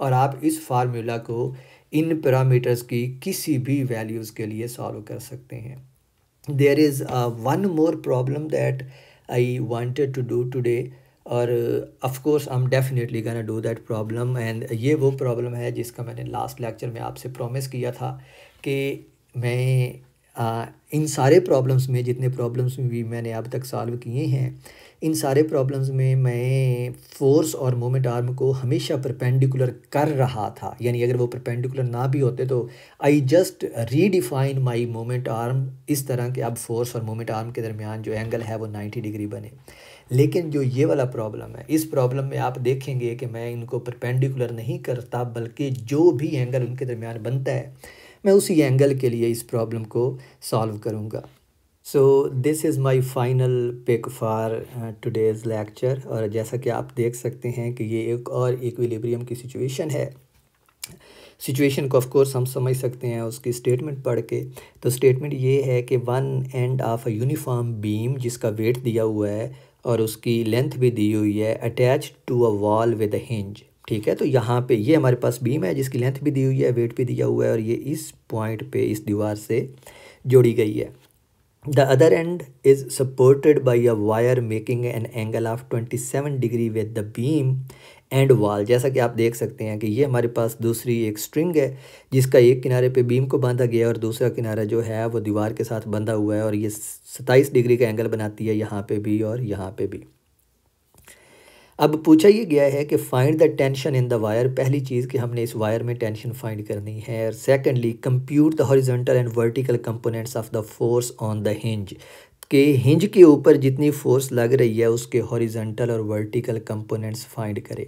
और आप इस फार्मूला को इन पैरामीटर्स की किसी भी वैल्यूज़ के लिए सॉल्व कर सकते हैं। There is one more problem that I wanted to do today और of course I am definitely gonna do that problem. And ये वो प्रॉब्लम है जिसका मैंने लास्ट लेक्चर में आपसे प्रॉमिस किया था कि मैं इन सारे प्रॉब्लम्स में, जितने प्रॉब्लम्स भी मैंने अब तक सॉल्व किए हैं, इन सारे प्रॉब्लम्स में मैं फोर्स और मोमेंट आर्म को हमेशा परपेंडिकुलर कर रहा था। यानी अगर वो परपेंडिकुलर ना भी होते तो I just redefine my moment arm इस तरह के अब फोर्स और मोमेंट आर्म के दरमियान जो एंगल है वो 90 डिग्री बने। लेकिन जो ये वाला प्रॉब्लम है, इस प्रॉब्लम में आप देखेंगे कि मैं इनको परपेंडिकुलर नहीं करता, बल्कि जो भी एंगल उनके दरमियान बनता है मैं उसी एंगल के लिए इस प्रॉब्लम को सॉल्व करूँगा। So this is my final pick for today's lecture. और जैसा कि आप देख सकते हैं कि ये एक और इक्विलिब्रियम की सिचुएशन है। सिचुएशन को ऑफ कोर्स हम समझ सकते हैं उसकी स्टेटमेंट पढ़ के। तो स्टेटमेंट ये है कि one end of a uniform beam जिसका वेट दिया हुआ है और उसकी लेंथ भी दी हुई है, attach to a wall with a hinge. ठीक है, तो यहाँ पे ये हमारे पास बीम है जिसकी लेंथ भी दी हुई है, वेट भी दिया हुआ है और ये इस पॉइंट पे इस दीवार से जोड़ी गई है। The other end is supported by a wire making an angle of 27 degree with the beam and wall। जैसा कि आप देख सकते हैं कि ये हमारे पास दूसरी एक स्ट्रिंग है जिसका एक किनारे पे बीम को बांधा गया और दूसरा किनारा जो है वो दीवार के साथ बंधा हुआ है और ये 27 डिग्री का एंगल बनाती है यहाँ पे भी और यहाँ पे भी। अब पूछा ये गया है कि find the tension in the wire. पहली चीज़ कि हमने इस वायर में टेंशन फाइंड करनी है। और secondly compute the horizontal and vertical components of the force on the hinge, के हिंज के ऊपर जितनी फोर्स लग रही है उसके हॉरिजॉन्टल और वर्टिकल कंपोनेंट्स फाइंड करें।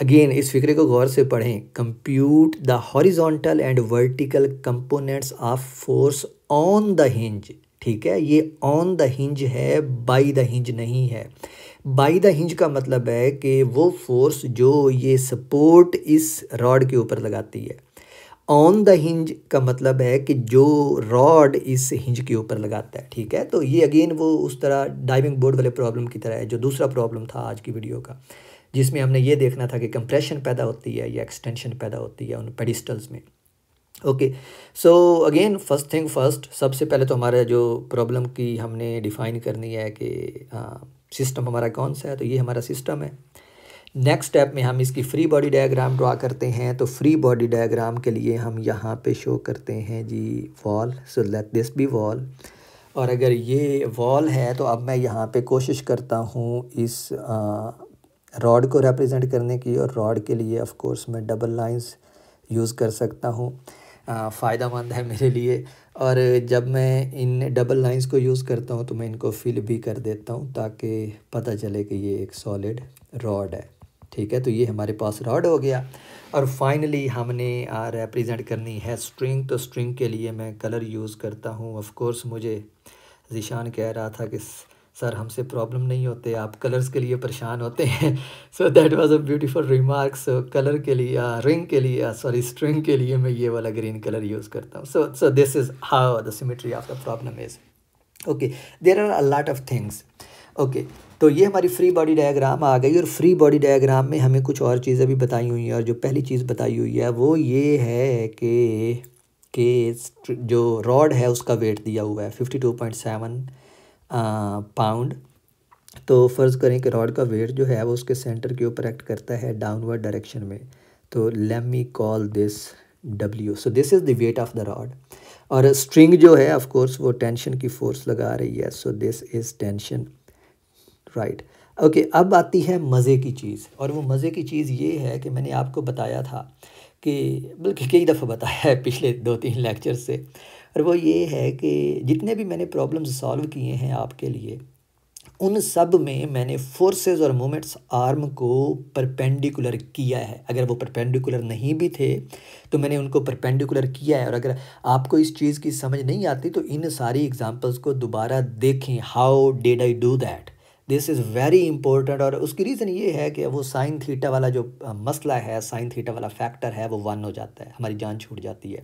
अगेन इस फिक्रे को गौर से पढ़ें। Compute the horizontal and vertical components of force on the hinge. ठीक है, ये ऑन द हिंज है, बाई द हिंज नहीं है। बाई द हिंज का मतलब है कि वो फोर्स जो ये सपोर्ट इस रॉड के ऊपर लगाती है। ऑन द हिंज का मतलब है कि जो रॉड इस हिंज के ऊपर लगाता है, ठीक है। तो ये अगेन वो उस तरह डाइविंग बोर्ड वाले प्रॉब्लम की तरह है, जो दूसरा प्रॉब्लम था आज की वीडियो का, जिसमें हमने ये देखना था कि कंप्रेशन पैदा होती है या एक्सटेंशन पैदा होती है उन पेडिस्टल्स में। Okay, so again first thing first, सबसे पहले तो हमारा जो प्रॉब्लम की हमने डिफ़ाइन करनी है कि सिस्टम हमारा कौन सा है। तो ये हमारा सिस्टम है। नेक्स्ट स्टेप में हम इसकी फ्री बॉडी डायग्राम ड्रा करते हैं। तो फ्री बॉडी डायग्राम के लिए हम यहाँ पे शो करते हैं G wall. So let this be wall. और अगर ये वॉल है तो अब मैं यहाँ पे कोशिश करता हूँ इस रॉड को रिप्रेजेंट करने की, और रॉड के लिए ऑफ कोर्स मैं डबल लाइंस यूज़ कर सकता हूँ, फ़ायदेमंद है मेरे लिए। और जब मैं इन डबल लाइंस को यूज़ करता हूँ तो मैं इनको फिल भी कर देता हूँ ताकि पता चले कि ये एक सॉलिड रॉड है, ठीक है। तो ये हमारे पास रॉड हो गया। और फाइनली हमने रिप्रेजेंट करनी है स्ट्रिंग। तो स्ट्रिंग के लिए मैं कलर यूज़ करता हूँ। ऑफ कोर्स मुझे ज़ीशान कह रहा था कि सर हमसे प्रॉब्लम नहीं होते, आप कलर्स के लिए परेशान होते हैं। So that was a beautiful remark. So colour के लिए रिंग के लिए सॉरी स्ट्रिंग के लिए मैं ये वाला ग्रीन कलर यूज़ करता हूँ। So this is how the symmetry of the problem is. Okay, there are a lot of things. Okay, तो ये हमारी फ्री बॉडी डायग्राम आ गई। और फ्री बॉडी डायग्राम में हमें कुछ और चीज़ें भी बताई हुई हैं। और जो पहली चीज़ बताई हुई है वो ये है कि जो रॉड है उसका वेट दिया हुआ है 52.7 पाउंड। तो फ़र्ज़ करें कि रॉड का वेट जो है वो उसके सेंटर के ऊपर एक्ट करता है डाउनवर्ड डायरेक्शन में। तो let me call this W। So this is the weight of the rod. और स्ट्रिंग जो है ऑफ कोर्स वो टेंशन की फोर्स लगा रही है। So this is tension, right. Okay, अब आती है मज़े की चीज़। और वो मज़े की चीज़ ये है कि मैंने आपको बताया था कि बल्कि कई दफ़ा बताया है पिछले 2-3 लेक्चर से, और वो ये है कि जितने भी मैंने प्रॉब्लम्स सॉल्व किए हैं आपके लिए, उन सब में मैंने फोर्सेस और मोमेंट्स आर्म को परपेंडिकुलर किया है। अगर वो परपेंडिकुलर नहीं भी थे तो मैंने उनको परपेंडिकुलर किया है। और अगर आपको इस चीज़ की समझ नहीं आती तो इन सारी एग्जांपल्स को दोबारा देखें, how did I do that, this is very important. और उसकी रीज़न ये है कि वो साइन थीटा वाला जो मसला है, साइन थीटा वाला फैक्टर है, वो 1 हो जाता है, हमारी जान छूट जाती है।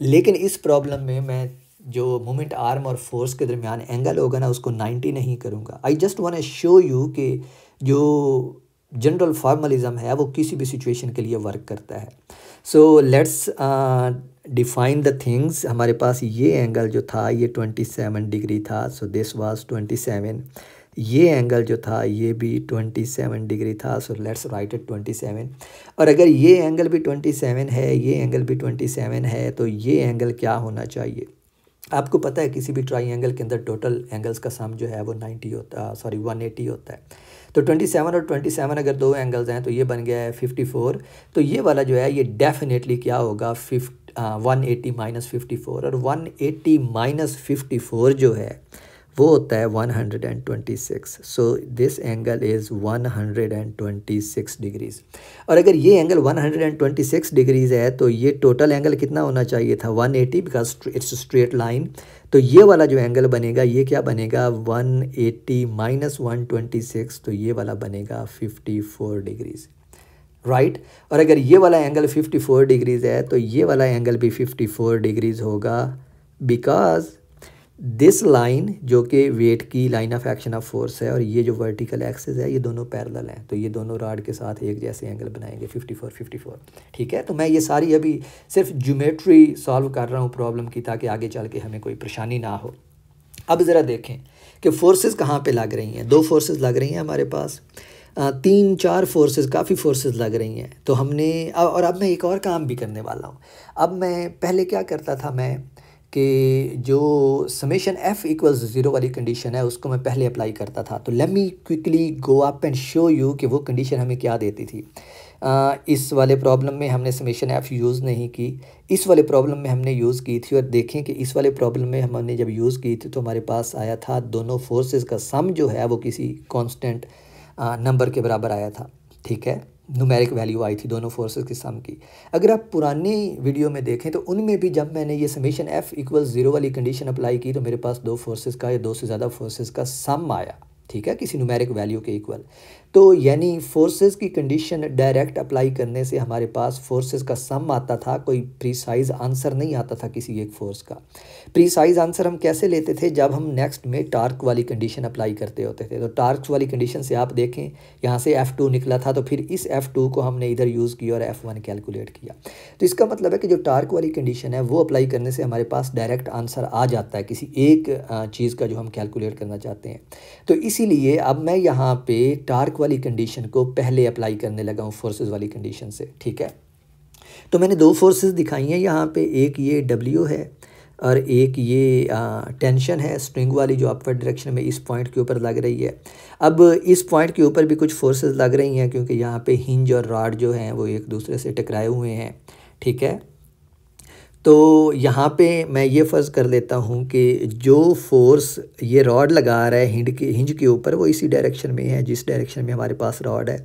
लेकिन इस प्रॉब्लम में मैं जो मोमेंट आर्म और फोर्स के दरमियान एंगल होगा ना उसको 90 नहीं करूँगा। I just want to show you कि जो जनरल फॉर्मलिज्म है वो किसी भी सिचुएशन के लिए वर्क करता है। So let's define the things. हमारे पास ये एंगल जो था ये 27 डिग्री था। सो दिस वाज 27। ये एंगल जो था ये भी 27 डिग्री था। So let's write it 27। और अगर ये एंगल भी 27 है, ये एंगल भी 27 है, तो ये एंगल क्या होना चाहिए? आपको पता है किसी भी ट्राइंगल के अंदर टोटल एंगल्स का सम जो है वो 180 होता है। तो 27 और 27 अगर दो एंगल्स हैं तो ये बन गया है 54। तो ये वाला जो है ये डेफिनेटली क्या होगा 180 माइनस 54। और 180 माइनस 54 जो है वो होता है 126। So this angle is 126 degrees. और अगर ये एंगल 126 डिग्रीज़ है तो ये टोटल एंगल कितना होना चाहिए था 180, बिकॉज इट्स स्ट्रेट लाइन। तो ये वाला जो एंगल बनेगा ये क्या बनेगा 180 माइनस 126, तो ये वाला बनेगा 54 डिग्रीज़, राइट। और अगर ये वाला एंगल 54 डिग्रीज़ है तो ये वाला एंगल भी 54 डिग्रीज़ होगा, बिकॉज दिस लाइन जो कि वेट की line of action of force है और ये जो वर्टिकल एक्सिस है ये दोनों पैरेलल हैं। तो ये दोनों रॉड के साथ एक जैसे एंगल बनाएंगे 54। ठीक है, तो मैं ये सारी अभी सिर्फ ज्योमेट्री सॉल्व कर रहा हूँ प्रॉब्लम की, ताकि आगे चल के हमें कोई परेशानी ना हो। अब ज़रा देखें कि फोर्सेस कहाँ पे लग रही हैं। 2 फोर्सेस लग रही हैं हमारे पास, 3-4 फोर्सेस, काफ़ी फोर्सेस लग रही हैं। तो हमने और अब मैं एक और काम भी करने वाला हूँ। अब मैं पहले क्या करता था मैं कि जो समेशन f इक्वल्स 0 वाली कंडीशन है उसको मैं पहले अप्लाई करता था। तो let me quickly go up and show you कि वो कंडीशन हमें क्या देती थी। इस वाले प्रॉब्लम में हमने समेशन f यूज़ नहीं की, इस वाले प्रॉब्लम में हमने यूज़ की थी। और देखें कि इस वाले प्रॉब्लम में हमने जब यूज़ की थी तो हमारे पास आया था दोनों फोर्सेस का सम जो है वो किसी कांस्टेंट नंबर के बराबर आया था। ठीक है, न्यूमेरिक वैल्यू आई थी दोनों फोर्सेस की सम की। अगर आप पुरानी वीडियो में देखें तो उनमें भी जब मैंने ये समेशन एफ इक्वल 0 वाली कंडीशन अप्लाई की तो मेरे पास दो फोर्सेस का या दो से ज़्यादा फोर्सेस का सम आया, ठीक है, किसी न्यूमेरिक वैल्यू के इक्वल। तो यानी फोर्सेस की कंडीशन डायरेक्ट अप्लाई करने से हमारे पास फोर्सेस का सम आता था, कोई प्रीसाइज आंसर नहीं आता था किसी एक फोर्स का। प्रीसाइज आंसर हम कैसे लेते थे, जब हम नेक्स्ट में टार्क वाली कंडीशन अप्लाई करते होते थे। तो टार्क वाली कंडीशन से आप देखें यहाँ से F2 निकला था, तो फिर इस F2 को हमने इधर यूज़ किया और F1 कैलकुलेट किया। तो इसका मतलब है कि जो टार्क वाली कंडीशन है वो अप्लाई करने से हमारे पास डायरेक्ट आंसर आ जाता है किसी एक चीज़ का जो हम कैलकुलेट करना चाहते हैं। तो इसीलिए अब मैं यहाँ पे टार्क वाली कंडीशन को पहले अप्लाई करने लगा हूँ फोर्सेस वाली कंडीशन से, ठीक है। तो मैंने दो फोर्सेस दिखाई हैं यहाँ पे, एक ये W है और एक ये टेंशन है स्ट्रिंग वाली जो अपवर्ड डायरेक्शन में इस पॉइंट के ऊपर लग रही है। अब इस पॉइंट के ऊपर भी कुछ फोर्सेस लग रही हैं क्योंकि यहाँ पे हिंज और रॉड जो हैं वो एक दूसरे से टकराए हुए हैं, ठीक है। तो यहाँ पे मैं ये फ़र्ज़ कर लेता हूँ कि जो फोर्स ये रॉड लगा रहा है हिंज के ऊपर वो इसी डायरेक्शन में है जिस डायरेक्शन में हमारे पास रॉड है।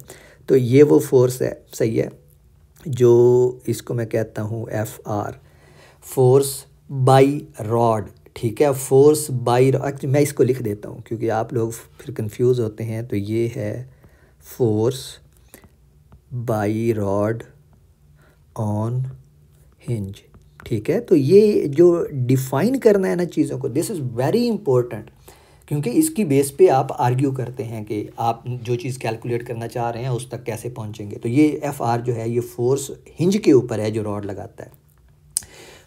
तो ये वो फोर्स है, सही है, जो इसको मैं कहता हूँ FR, फोर्स बाई रॉड, ठीक है। फोर्स बाई, मैं इसको लिख देता हूँ क्योंकि आप लोग फिर कंफ्यूज होते हैं। तो ये है force by rod on hinge, ठीक है। तो ये जो डिफ़ाइन करना है ना चीज़ों को, दिस इज़ वेरी इंपॉर्टेंट क्योंकि इसकी बेस पे आप आर्ग्यू करते हैं कि आप जो चीज़ कैलकुलेट करना चाह रहे हैं उस तक कैसे पहुंचेंगे। तो ये FR जो है ये फोर्स हिंज के ऊपर है जो रॉड लगाता है।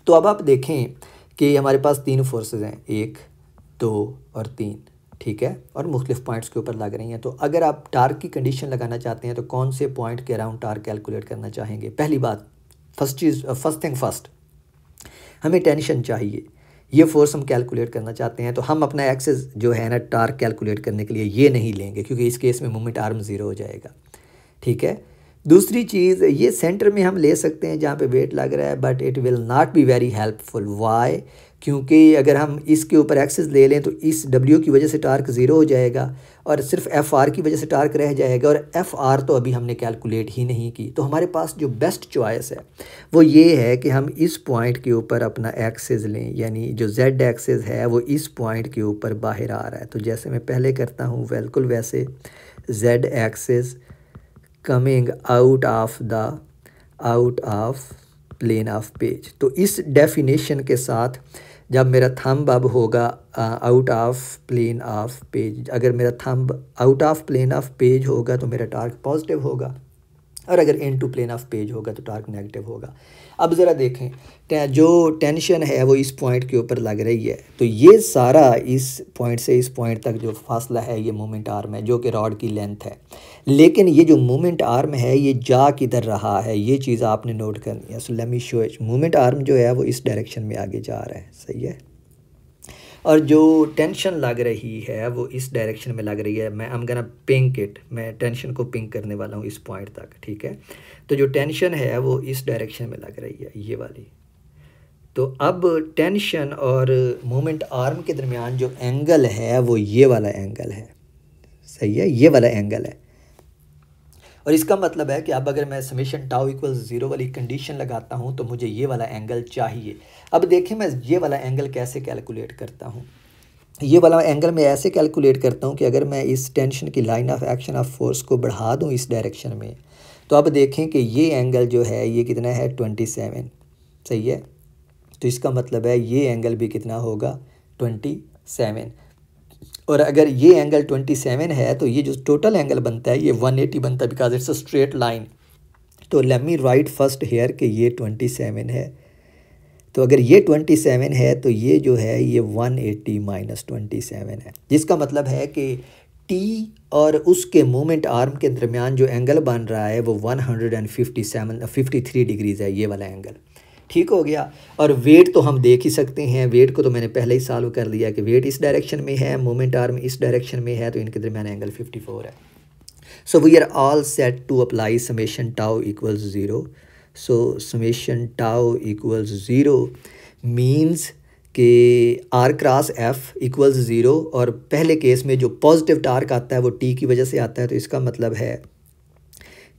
तो अब आप देखें कि हमारे पास तीन फोर्सेस हैं, 1, 2 और 3, ठीक है, और मुख्तलिफ पॉइंट्स के ऊपर लग रही हैं। तो अगर आप टार्क की कंडीशन लगाना चाहते हैं तो कौन से पॉइंट के अराउंड टार्क कैलकुलेट करना चाहेंगे। पहली बात, फर्स्ट थिंग फर्स्ट, हमें टेंशन चाहिए, ये फोर्स हम कैलकुलेट करना चाहते हैं। तो हम अपना एक्सेस जो है ना टार्क कैलकुलेट करने के लिए ये नहीं लेंगे क्योंकि इस केस में मोमेंट आर्म 0 हो जाएगा, ठीक है। दूसरी चीज़, ये सेंटर में हम ले सकते हैं जहाँ पे वेट लग रहा है, but it will not be very helpful. Why, क्योंकि अगर हम इसके ऊपर एक्सेस ले लें तो इस W की वजह से टार्क 0 हो जाएगा और सिर्फ FR की वजह से टार्क रह जाएगा, और FR तो अभी हमने कैलकुलेट ही नहीं की। तो हमारे पास जो बेस्ट चॉइस है वो ये है कि हम इस पॉइंट के ऊपर अपना एक्सेस लें, यानी जो Z एक्सेस है वो इस पॉइंट के ऊपर बाहर आ रहा है। तो जैसे मैं पहले करता हूँ बिल्कुल वैसे, Z axis coming out of plane of page. तो इस डेफिनेशन के साथ जब मेरा थंब अब होगा out of plane of page, अगर मेरा thumb out of plane of page होगा तो मेरा टार्क पॉजिटिव होगा, और अगर इनटू प्लेन ऑफ पेज होगा तो टार्क नेगेटिव होगा। अब ज़रा देखें, जो टेंशन है वो इस पॉइंट के ऊपर लग रही है, तो ये सारा इस पॉइंट से इस पॉइंट तक जो फासला है ये मोमेंट आर्म है जो कि रॉड की लेंथ है। लेकिन ये जो मोमेंट आर्म है ये जा किधर रहा है, ये चीज़ आपने नोट करनी है। So let me show it. Moment arm जो है वो इस डायरेक्शन में आगे जा रहा है, सही है, और जो टेंशन लग रही है वो इस डायरेक्शन में लग रही है। मैं I'm gonna पिंक इट, मैं टेंशन को पिंक करने वाला हूँ इस पॉइंट तक, ठीक है। तो जो टेंशन है वो इस डायरेक्शन में लग रही है, ये वाली। तो अब टेंशन और मोमेंट आर्म के दरमियान जो एंगल है वो ये वाला एंगल है, सही है, ये वाला एंगल है। और इसका मतलब है कि अब अगर मैं समेशन टाउ इक्वल 0 वाली कंडीशन लगाता हूँ तो मुझे ये वाला एंगल चाहिए। अब देखें मैं ये वाला एंगल कैसे कैलकुलेट करता हूँ। ये वाला एंगल मैं ऐसे कैलकुलेट करता हूँ कि अगर मैं इस टेंशन की line of action of force को बढ़ा दूँ इस डायरेक्शन में, तो अब देखें कि ये एंगल जो है ये कितना है 27, सही है। तो इसका मतलब है ये एंगल भी कितना होगा 27, और अगर ये एंगल 27 है तो ये जो टोटल एंगल बनता है ये 180 बनता है, because it's a straight line. तो let me write first here कि ये 27 है। तो अगर ये 27 है तो ये जो है ये 180 माइनस 27 है, जिसका मतलब है कि T और उसके मोमेंट आर्म के दरमियान जो एंगल बन रहा है वो 153 डिग्रीज़ है, ये वाला एंगल, ठीक हो गया। और वेट तो हम देख ही सकते हैं, वेट को तो मैंने पहले ही सॉल्व कर लिया कि वेट इस डायरेक्शन में है, मोमेंट आर्म इस डायरेक्शन में है, तो इनके दरमियान एंगल 54 है। So we are all set to apply summation tau equals 0। So summation tau equals 0 means कि R क्रॉस F इक्वल्स 0, और पहले केस में जो पॉजिटिव टार्क आता है वो T की वजह से आता है। तो इसका मतलब है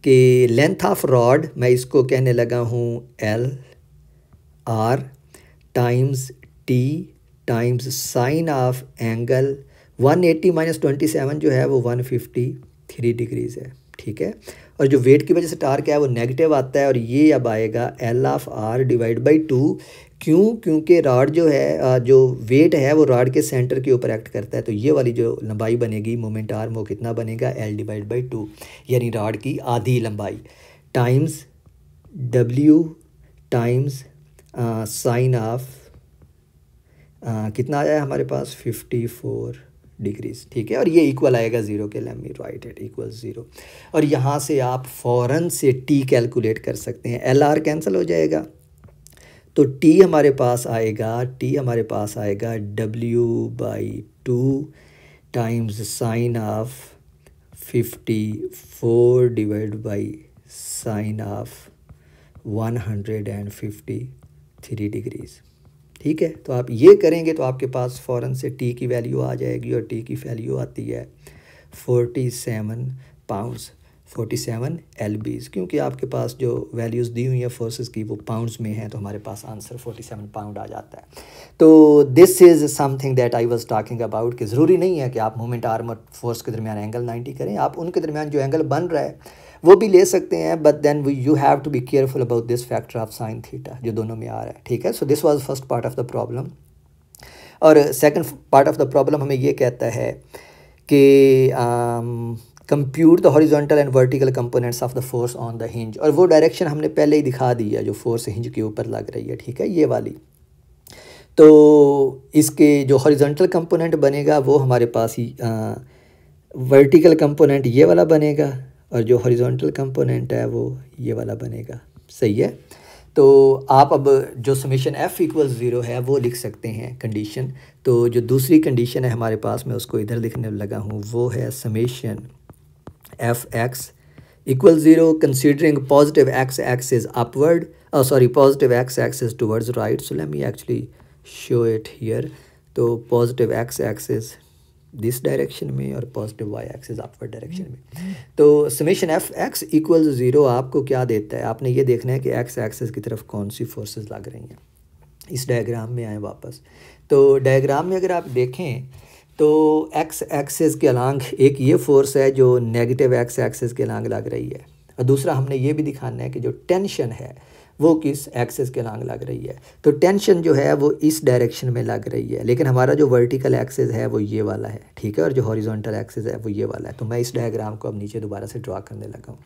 कि लेंथ ऑफ रॉड मैं इसको कहने लगा हूँ L R times T times sign of angle 180 minus 27 जो है वो 153 डिग्रीज़ है, ठीक है। और जो वेट की वजह से टार्क है वो नेगेटिव आता है और ये अब आएगा L of R divide by 2। क्यों? क्योंकि रॉड जो है जो वेट है वो रॉड के सेंटर के ऊपर एक्ट करता है, तो ये वाली जो लंबाई बनेगी मोमेंट आर्म वो कितना बनेगा एल डिवाइड बाई 2, यानी रॉड की आधी लंबाई times W times sign of कितना आया है हमारे पास 54 डिग्रीज, ठीक है। और ये इक्वल आएगा 0 के, late me right it equal 0। और यहाँ से आप फ़ौरन से टी कैलकुलेट कर सकते हैं, एल आर कैंसिल हो जाएगा तो टी हमारे पास आएगा W by 2 times sign of 54 divide by sine of 153 degrees, ठीक है। तो आप ये करेंगे तो आपके पास फ़ौरन से टी की वैल्यू आ जाएगी और टी की वैल्यू आती है 47 पाउंड्स 47 LBs, क्योंकि आपके पास जो वैल्यूज़ दी हुई हैं फोर्सेस की वो पाउंड्स में हैं, तो हमारे पास आंसर 47 पाउंड आ जाता है। तो this is something that I was talking about कि ज़रूरी नहीं है कि आप मोमेंट आर्म और फोर्स के दरमियान एंगल 90 करें, आप उनके दरमियान जो एंगल बन रहा है वो भी ले सकते हैं, but then you have to be careful about this factor of sine theta जो दोनों में आ रहा है, ठीक है। So this was first part of the problem. और second part of the problem हमें ये कहता है कि compute the horizontal and vertical components of the force on the hinge, और वो डायरेक्शन हमने पहले ही दिखा दी है जो फोर्स हिंज के ऊपर लग रही है, ठीक है, ये वाली। तो इसके जो हॉरिजॉन्टल कंपोनेंट बनेगा वो हमारे पास ही वर्टिकल कंपोनेंट ये वाला बनेगा और जो हॉरिजॉन्टल कंपोनेंट है वो ये वाला बनेगा, सही है। तो आप अब जो समेशन f इक्वल 0 है वो लिख सकते हैं कंडीशन। तो जो दूसरी कंडीशन है हमारे पास, मैं उसको इधर लिखने लगा हूँ, वो है summation F x equal 0 considering positive x axis upward, positive x axis towards right. So let me actually show it here. तो positive x axis this direction में और positive y axis upward direction में। तो summation F x equal 0 आपको क्या देता है, आपने ये देखना है कि x एक्सिस की तरफ कौन सी फोर्सेस लग रही हैं। इस डायग्राम में आए वापस, तो डायग्राम में अगर आप देखें तो x एक्सिस के अलांग एक ये फोर्स है जो नेगेटिव x एक्सिस के अलांग लग रही है, और दूसरा हमने ये भी दिखाना है कि जो टेंशन है वो किस एक्सिस के अलांग लग रही है। तो टेंशन जो है वो इस डायरेक्शन में लग रही है, लेकिन हमारा जो वर्टिकल एक्सिस है वो ये वाला है, ठीक है, और जो हॉरिजॉन्टल एक्सिस है वो ये वाला है। तो मैं इस डायग्राम को अब नीचे दोबारा से ड्रा करने लगा हूँ।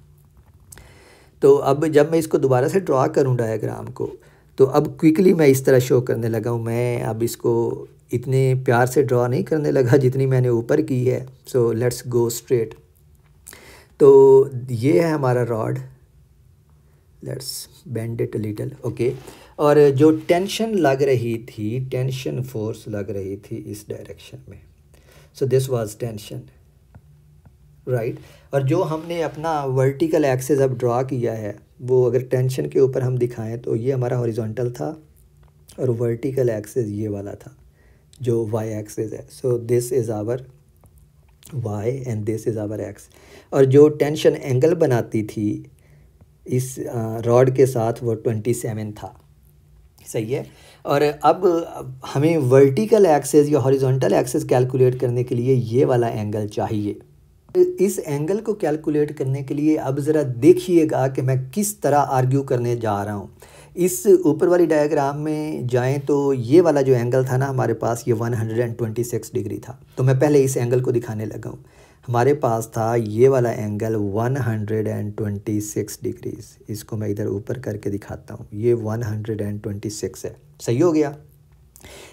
तो अब जब मैं इसको दोबारा से ड्रा करूँ डायग्राम को, तो अब क्विकली मैं इस तरह शो करने लगा हूँ। मैं अब इसको इतने प्यार से ड्रा नहीं करने लगा जितनी मैंने ऊपर की है। So let's go straight. तो ये है हमारा rod, let's bend it little, okay. और जो टेंशन लग रही थी, टेंशन फोर्स लग रही थी इस डायरेक्शन में, सो दिस वाज टेंशन, राइट। और जो हमने अपना वर्टिकल एक्सिस अब ड्रा किया है वो अगर टेंशन के ऊपर हम दिखाएं तो ये हमारा हॉरिजॉन्टल था और वर्टिकल एक्सिस ये वाला था जो वाई एक्सिस है। So this is our Y and this is our X. और जो टेंशन एंगल बनाती थी इस रॉड के साथ वो 27 था, सही है। और अब हमें वर्टिकल एक्सिस या हॉरिजॉन्टल एक्सिस कैलकुलेट करने के लिए ये वाला एंगल चाहिए। इस एंगल को कैलकुलेट करने के लिए अब ज़रा देखिएगा कि मैं किस तरह आर्ग्यू करने जा रहा हूँ। इस ऊपर वाली डायग्राम में जाएं तो ये वाला जो एंगल था ना हमारे पास, ये 126 डिग्री था। तो मैं पहले इस एंगल को दिखाने लगा हूँ। हमारे पास था ये वाला एंगल 126 डिग्रीज। इसको मैं इधर ऊपर करके दिखाता हूँ, ये 126 है, सही हो गया।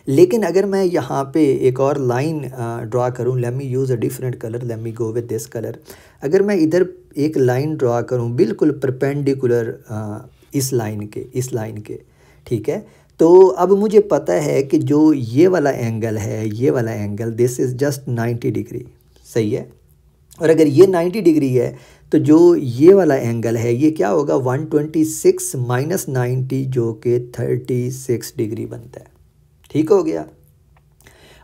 लेकिन अगर मैं यहाँ पे एक और लाइन ड्रा करूँ, late me use a different colour, late me go with this colour. अगर मैं इधर एक लाइन ड्रा करूँ बिल्कुल परपेंडिकुलर इस लाइन के, ठीक है, तो अब मुझे पता है कि जो ये वाला एंगल है, ये वाला angle this is just 90 degree, सही है। और अगर ये 90 डिग्री है तो जो ये वाला एंगल है ये क्या होगा, 126 माइनस 90 जो कि 36 डिग्री बनता है, ठीक हो गया।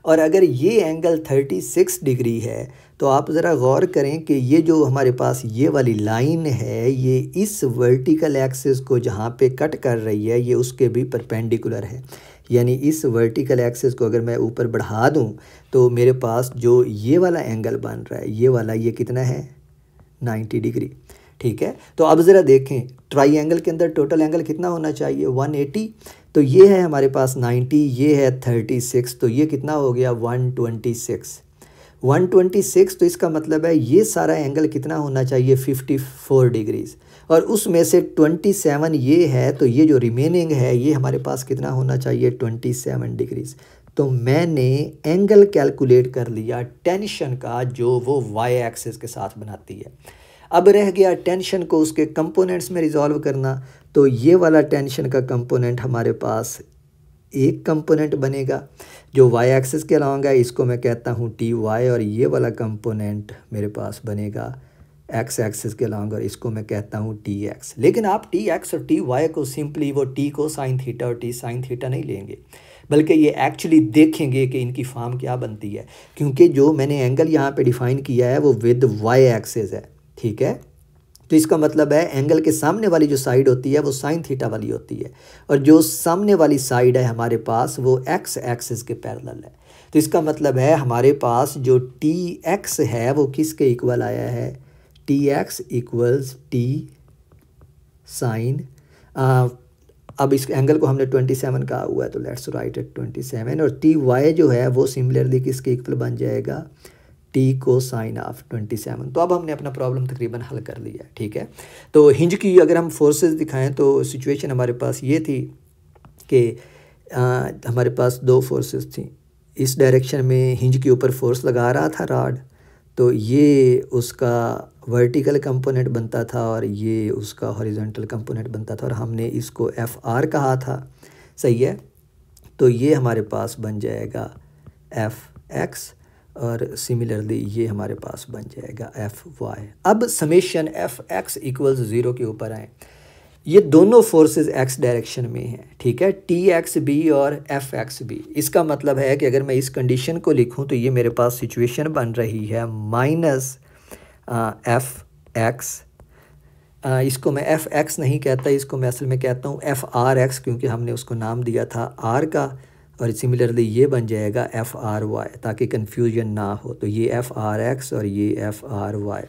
और अगर ये एंगल 36 डिग्री है तो आप ज़रा गौर करें कि ये जो हमारे पास ये वाली लाइन है ये इस वर्टिकल एक्सिस को जहाँ पे कट कर रही है ये उसके भी परपेंडिकुलर है। यानी इस वर्टिकल एक्सिस को अगर मैं ऊपर बढ़ा दूँ तो मेरे पास जो ये वाला एंगल बन रहा है ये वाला ये कितना है 90 डिग्री। ठीक है, तो अब ज़रा देखें ट्राइंगल के अंदर टोटल एंगल कितना होना चाहिए 180। तो ये है हमारे पास 90, ये है 36, तो ये कितना हो गया 126। तो इसका मतलब है ये सारा एंगल कितना होना चाहिए 54 डिग्रीज़, और उसमें से 27 ये है, तो ये जो रिमेनिंग है ये हमारे पास कितना होना चाहिए 27 डिग्रीज़। तो मैंने एंगल कैलकुलेट कर लिया टेंशन का जो वो वाई एक्सिस के साथ बनाती है। अब रह गया टेंशन को उसके कंपोनेंट्स में रिजॉल्व करना। तो ये वाला टेंशन का कंपोनेंट हमारे पास एक कंपोनेंट बनेगा जो वाई एक्सिस के अलॉन्ग है, इसको मैं कहता हूँ टी वाई, और ये वाला कंपोनेंट मेरे पास बनेगा एक्स एक्सिस के अलॉन्ग और इसको मैं कहता हूँ टी एक्स। लेकिन आप टी एक्स और टी वाई को सिंपली वो टी को साइन थीटा और टी साइन थीटा नहीं लेंगे, बल्कि ये एक्चुअली देखेंगे कि इनकी फॉर्म क्या बनती है, क्योंकि जो मैंने एंगल यहाँ पे डिफ़ाइन किया है वो विद वाई एक्सिस है। ठीक है, तो इसका मतलब है एंगल के सामने वाली जो साइड होती है वो साइन थीटा वाली होती है, और जो सामने वाली साइड है हमारे पास वो एक्स एक्सिस के पैरेलल है। तो इसका मतलब है हमारे पास जो टी एक्स है वो किसके इक्वल आया है, T X equals T sine, अब इस एंगल को हमने 27 कहा हुआ है तो लेट्स राइट इट 27, और टी वाई जो है वो सिमिलरली किसके इक्वल बन जाएगा टी को साइन ऑफ 27। तो अब हमने अपना प्रॉब्लम तकरीबन हल कर लिया। ठीक है, तो हिंज की अगर हम फोर्सेस दिखाएं तो सिचुएशन हमारे पास ये थी कि हमारे पास दो फोर्सेस थी। इस डायरेक्शन में हिंज के ऊपर फोर्स लगा रहा था रॉड, तो ये उसका वर्टिकल कंपोनेंट बनता था और ये उसका हॉरिजॉन्टल कंपोनेंट बनता था, और हमने इसको एफ आर कहा था। सही है, तो ये हमारे पास बन जाएगा एफ एक्स, और सिमिलरली ये हमारे पास बन जाएगा एफ वाई। अब समेशन एफ एक्स इक्वल्स 0 के ऊपर आए, ये दोनों फोर्सेस एक्स डायरेक्शन में हैं। ठीक है, टी एक्स बी और एफ एक्स बी। इसका मतलब है कि अगर मैं इस कंडीशन को लिखूं तो ये मेरे पास सिचुएशन बन रही है माइनस एफ एक्स, इसको मैं एफ एक्स नहीं कहता, इसको मैं असल में कहता हूँ एफ आर एक्स, क्योंकि हमने उसको नाम दिया था आर का, और सिमिलरली ये बन जाएगा एफ आर वाई, ताकि कन्फ्यूजन ना हो। तो ये एफ आर एक्स और ये एफ आर वाई।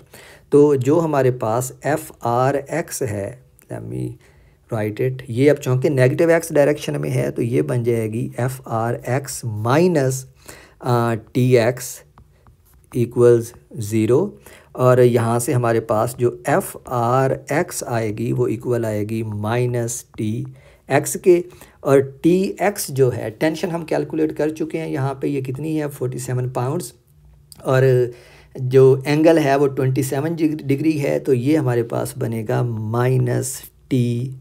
तो जो हमारे पास एफ आर एक्स है, लेट मी राइट इट, ये अब चूँकि नेगेटिव एक्स डायरेक्शन में है तो ये बन जाएगी F R x minus T X equals 0, और यहाँ से हमारे पास जो एफ आर एक्स आएगी वो इक्वल आएगी माइनस टी एक्स के, और टी एक्स जो है टेंशन हम कैलकुलेट कर चुके हैं यहाँ पे, ये कितनी है 47 पाउंड्स, और जो एंगल है वो 27 डिग्री है। तो ये हमारे पास बनेगा minus T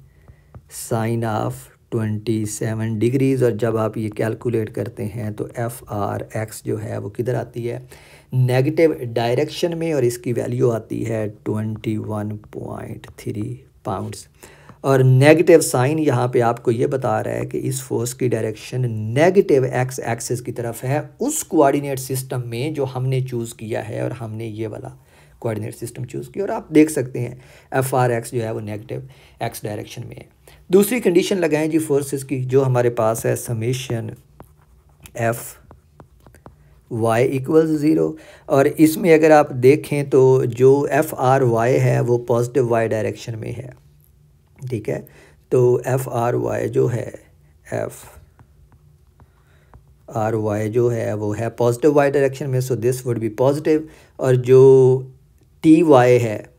sine of 27 degrees, और जब आप ये कैलकुलेट करते हैं तो एफ आर एक्स जो है वो किधर आती है नेगेटिव डायरेक्शन में, और इसकी वैल्यू आती है 21.3 पाउंड्स। और नेगेटिव साइन यहाँ पे आपको ये बता रहा है कि इस फोर्स की डायरेक्शन नेगेटिव एक्स एक्सिस की तरफ है उस कोऑर्डिनेट सिस्टम में जो हमने चूज़ किया है, और हमने ये वाला कोऑर्डिनेट सिस्टम चूज़ किया, और आप देख सकते हैं एफ आर एक्स जो है वो नेगेटिव एक्स डायरेक्शन में है। दूसरी कंडीशन लगाएं जी फोर्सेस की, जो हमारे पास है समेशन एफ वाई इक्वल्स 0, और इसमें अगर आप देखें तो जो एफ आर वाई है वो पॉजिटिव वाई डायरेक्शन में है। ठीक है, तो एफ आर वाई जो है एफ आर वाई जो है वो है पॉजिटिव वाई डायरेक्शन में, so this would be positive, और जो टी वाई है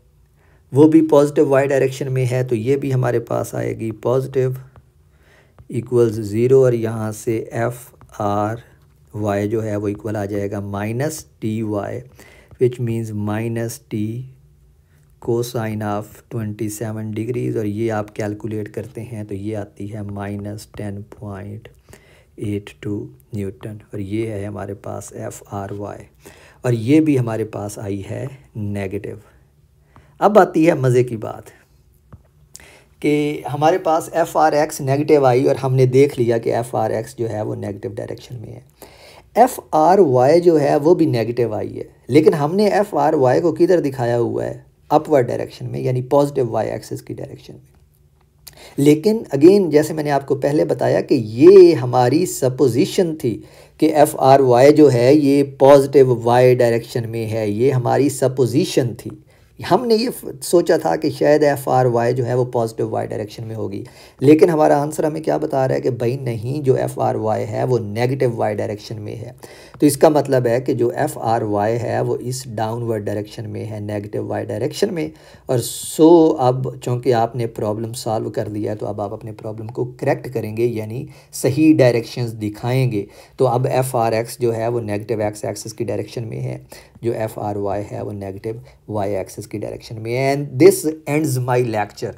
वो भी पॉजिटिव वाई डायरेक्शन में है, तो ये भी हमारे पास आएगी पॉजिटिव इक्वल्स 0, और यहाँ से एफ आर वाई जो है वो इक्वल आ जाएगा minus T Y, which means minus T cosine of 27 degrees, और ये आप कैलकुलेट करते हैं तो ये आती है माइनस 10.82 न्यूटन, और ये है हमारे पास एफ आर वाई, और ये भी हमारे पास आई है नेगेटिव। अब आती है मज़े की बात कि हमारे पास एफ आर एक्स नेगेटिव आई, और हमने देख लिया कि एफ आर एक्स जो है वो नेगेटिव डायरेक्शन में है। एफ आर वाई जो है वो भी नेगेटिव आई है, लेकिन हमने एफ आर वाई को किधर दिखाया हुआ है, अपवर्ड डायरेक्शन में, यानी पॉजिटिव वाई एक्सिस की डायरेक्शन में। लेकिन अगेन जैसे मैंने आपको पहले बताया कि ये हमारी सपोजिशन थी कि एफ आर वाई जो है ये पॉजिटिव वाई डायरेक्शन में है, ये हमारी सपोजिशन थी। हमने ये सोचा था कि शायद एफ आर वाई जो है वो पॉजिटिव वाई डायरेक्शन में होगी, लेकिन हमारा आंसर हमें क्या बता रहा है कि भाई नहीं, जो एफ आर वाई है वो नेगेटिव वाई डायरेक्शन में है। तो इसका मतलब है कि जो एफ आर वाई है वो इस डाउनवर्ड डायरेक्शन में है, नेगेटिव वाई डायरेक्शन में। और सो अब चूँकि आपने प्रॉब्लम सॉल्व कर लिया तो अब आप अपने प्रॉब्लम को करेक्ट करेंगे, यानी सही डायरेक्शंस दिखाएंगे। तो अब एफ आर एक्स जो है वो नेगेटिव एक्स एक्सिस की डायरेक्शन में है, जो एफ आर वाई है वो नेगेटिव वाई एक्सिस की डायरेक्शन में। And this ends my lecture.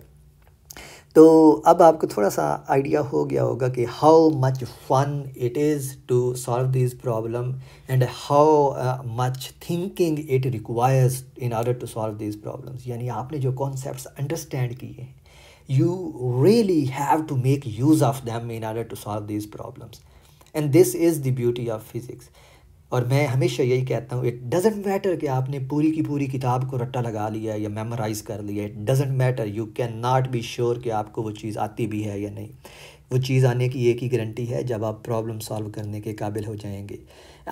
तो अब आपको थोड़ा सा आइडिया हो गया होगा कि how much fun it is to solve this problem and how much thinking it requires in order to solve this problems. यानी आपने जो कॉन्सेप्ट्स अंडरस्टैंड किए हैं, you really have to make use of them in order to solve these problems, and this is the beauty of physics। और मैं हमेशा यही कहता हूँ, इट डजेंट मैटर कि आपने पूरी की पूरी किताब को रट्टा लगा लिया या मेमोराइज कर लिया, it doesn't matter, you can not be sure कि आपको वो चीज़ आती भी है या नहीं। वो चीज़ आने की एक ही गारंटी है, जब आप प्रॉब्लम सॉल्व करने के काबिल हो जाएंगे।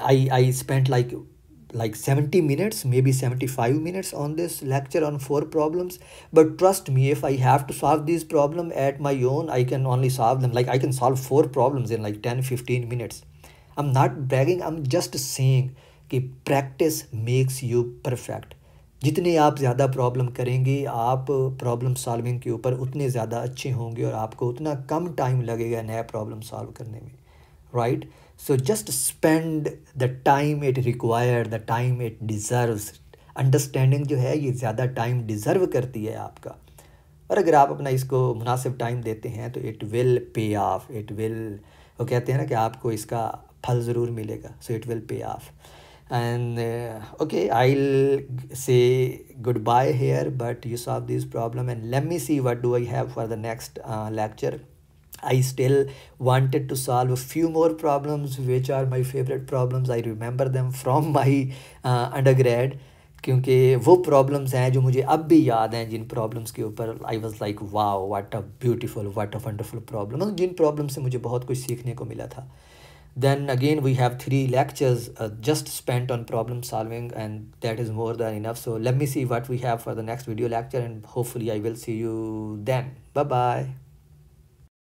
I spent like 70 minutes, maybe 75 minutes on this lecture on 4 problems, but trust me, if I have to solve these problem at my own, I can only solve them, like I can solve 4 problems in like 10-15 minutes. I'm not bragging, I'm just saying कि practice makes you perfect। जितने आप ज़्यादा problem करेंगे, आप problem solving के ऊपर उतने ज़्यादा अच्छे होंगे और आपको उतना कम टाइम लगेगा नया प्रॉब्लम सॉल्व करने में, right. So just spend the time it required, the time it deserves। Understanding जो है ये ज़्यादा टाइम डिज़र्व करती है आपका, और अगर आप अपना इसको मुनासिब टाइम देते हैं तो it will pay of, it will, वो कहते हैं ना कि आपको इसका फल ज़रूर मिलेगा। So it will pay of. And okay, I'll say goodbye here, but you solve this problem and let me see what do I have for the next lecture. I still wanted to solve a few more problems which are my favorite problems. I remember them from my undergrad, क्योंकि वो problems हैं जो मुझे अब भी याद हैं, जिन problems के ऊपर I was like wow what a beautiful, what a wonderful problem, जिन प्रॉब्लम से मुझे बहुत कुछ सीखने को मिला था। Then again we have 3 lectures just spent on problem solving, and that is more than enough. So let me see what we have for the next video lecture, and hopefully I will see you then. Bye bye.